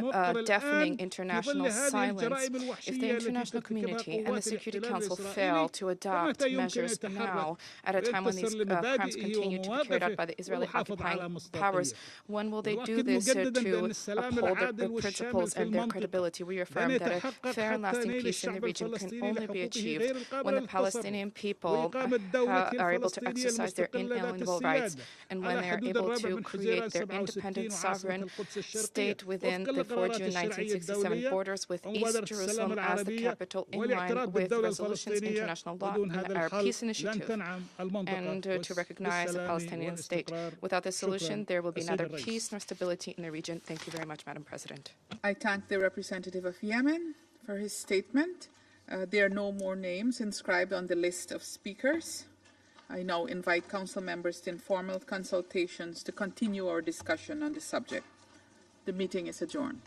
D: deafening international silence. If the international community and the Security Council fail to adopt measures now, at a time when these crimes continue to be carried out by the Israeli occupying powers, when will they do this to uphold their principles and their credibility? We affirm that a fair and lasting peace in the region can only be achieved when the Palestinian people are able to exercise their inalienable rights and when they are able to create their independent sovereign state within the 4 June 1967 borders, with East Jerusalem as the capital, in line with resolutions, international law, and our peace initiative, and to recognize a Palestinian state. Without this solution, there will be neither peace nor stability in the region. Thank you very much, Madam President.
B: I thank the representative of Yemen for his statement. There are no more names inscribed on the list of speakers. I now invite council members to informal consultations to continue our discussion on the subject. The meeting is adjourned.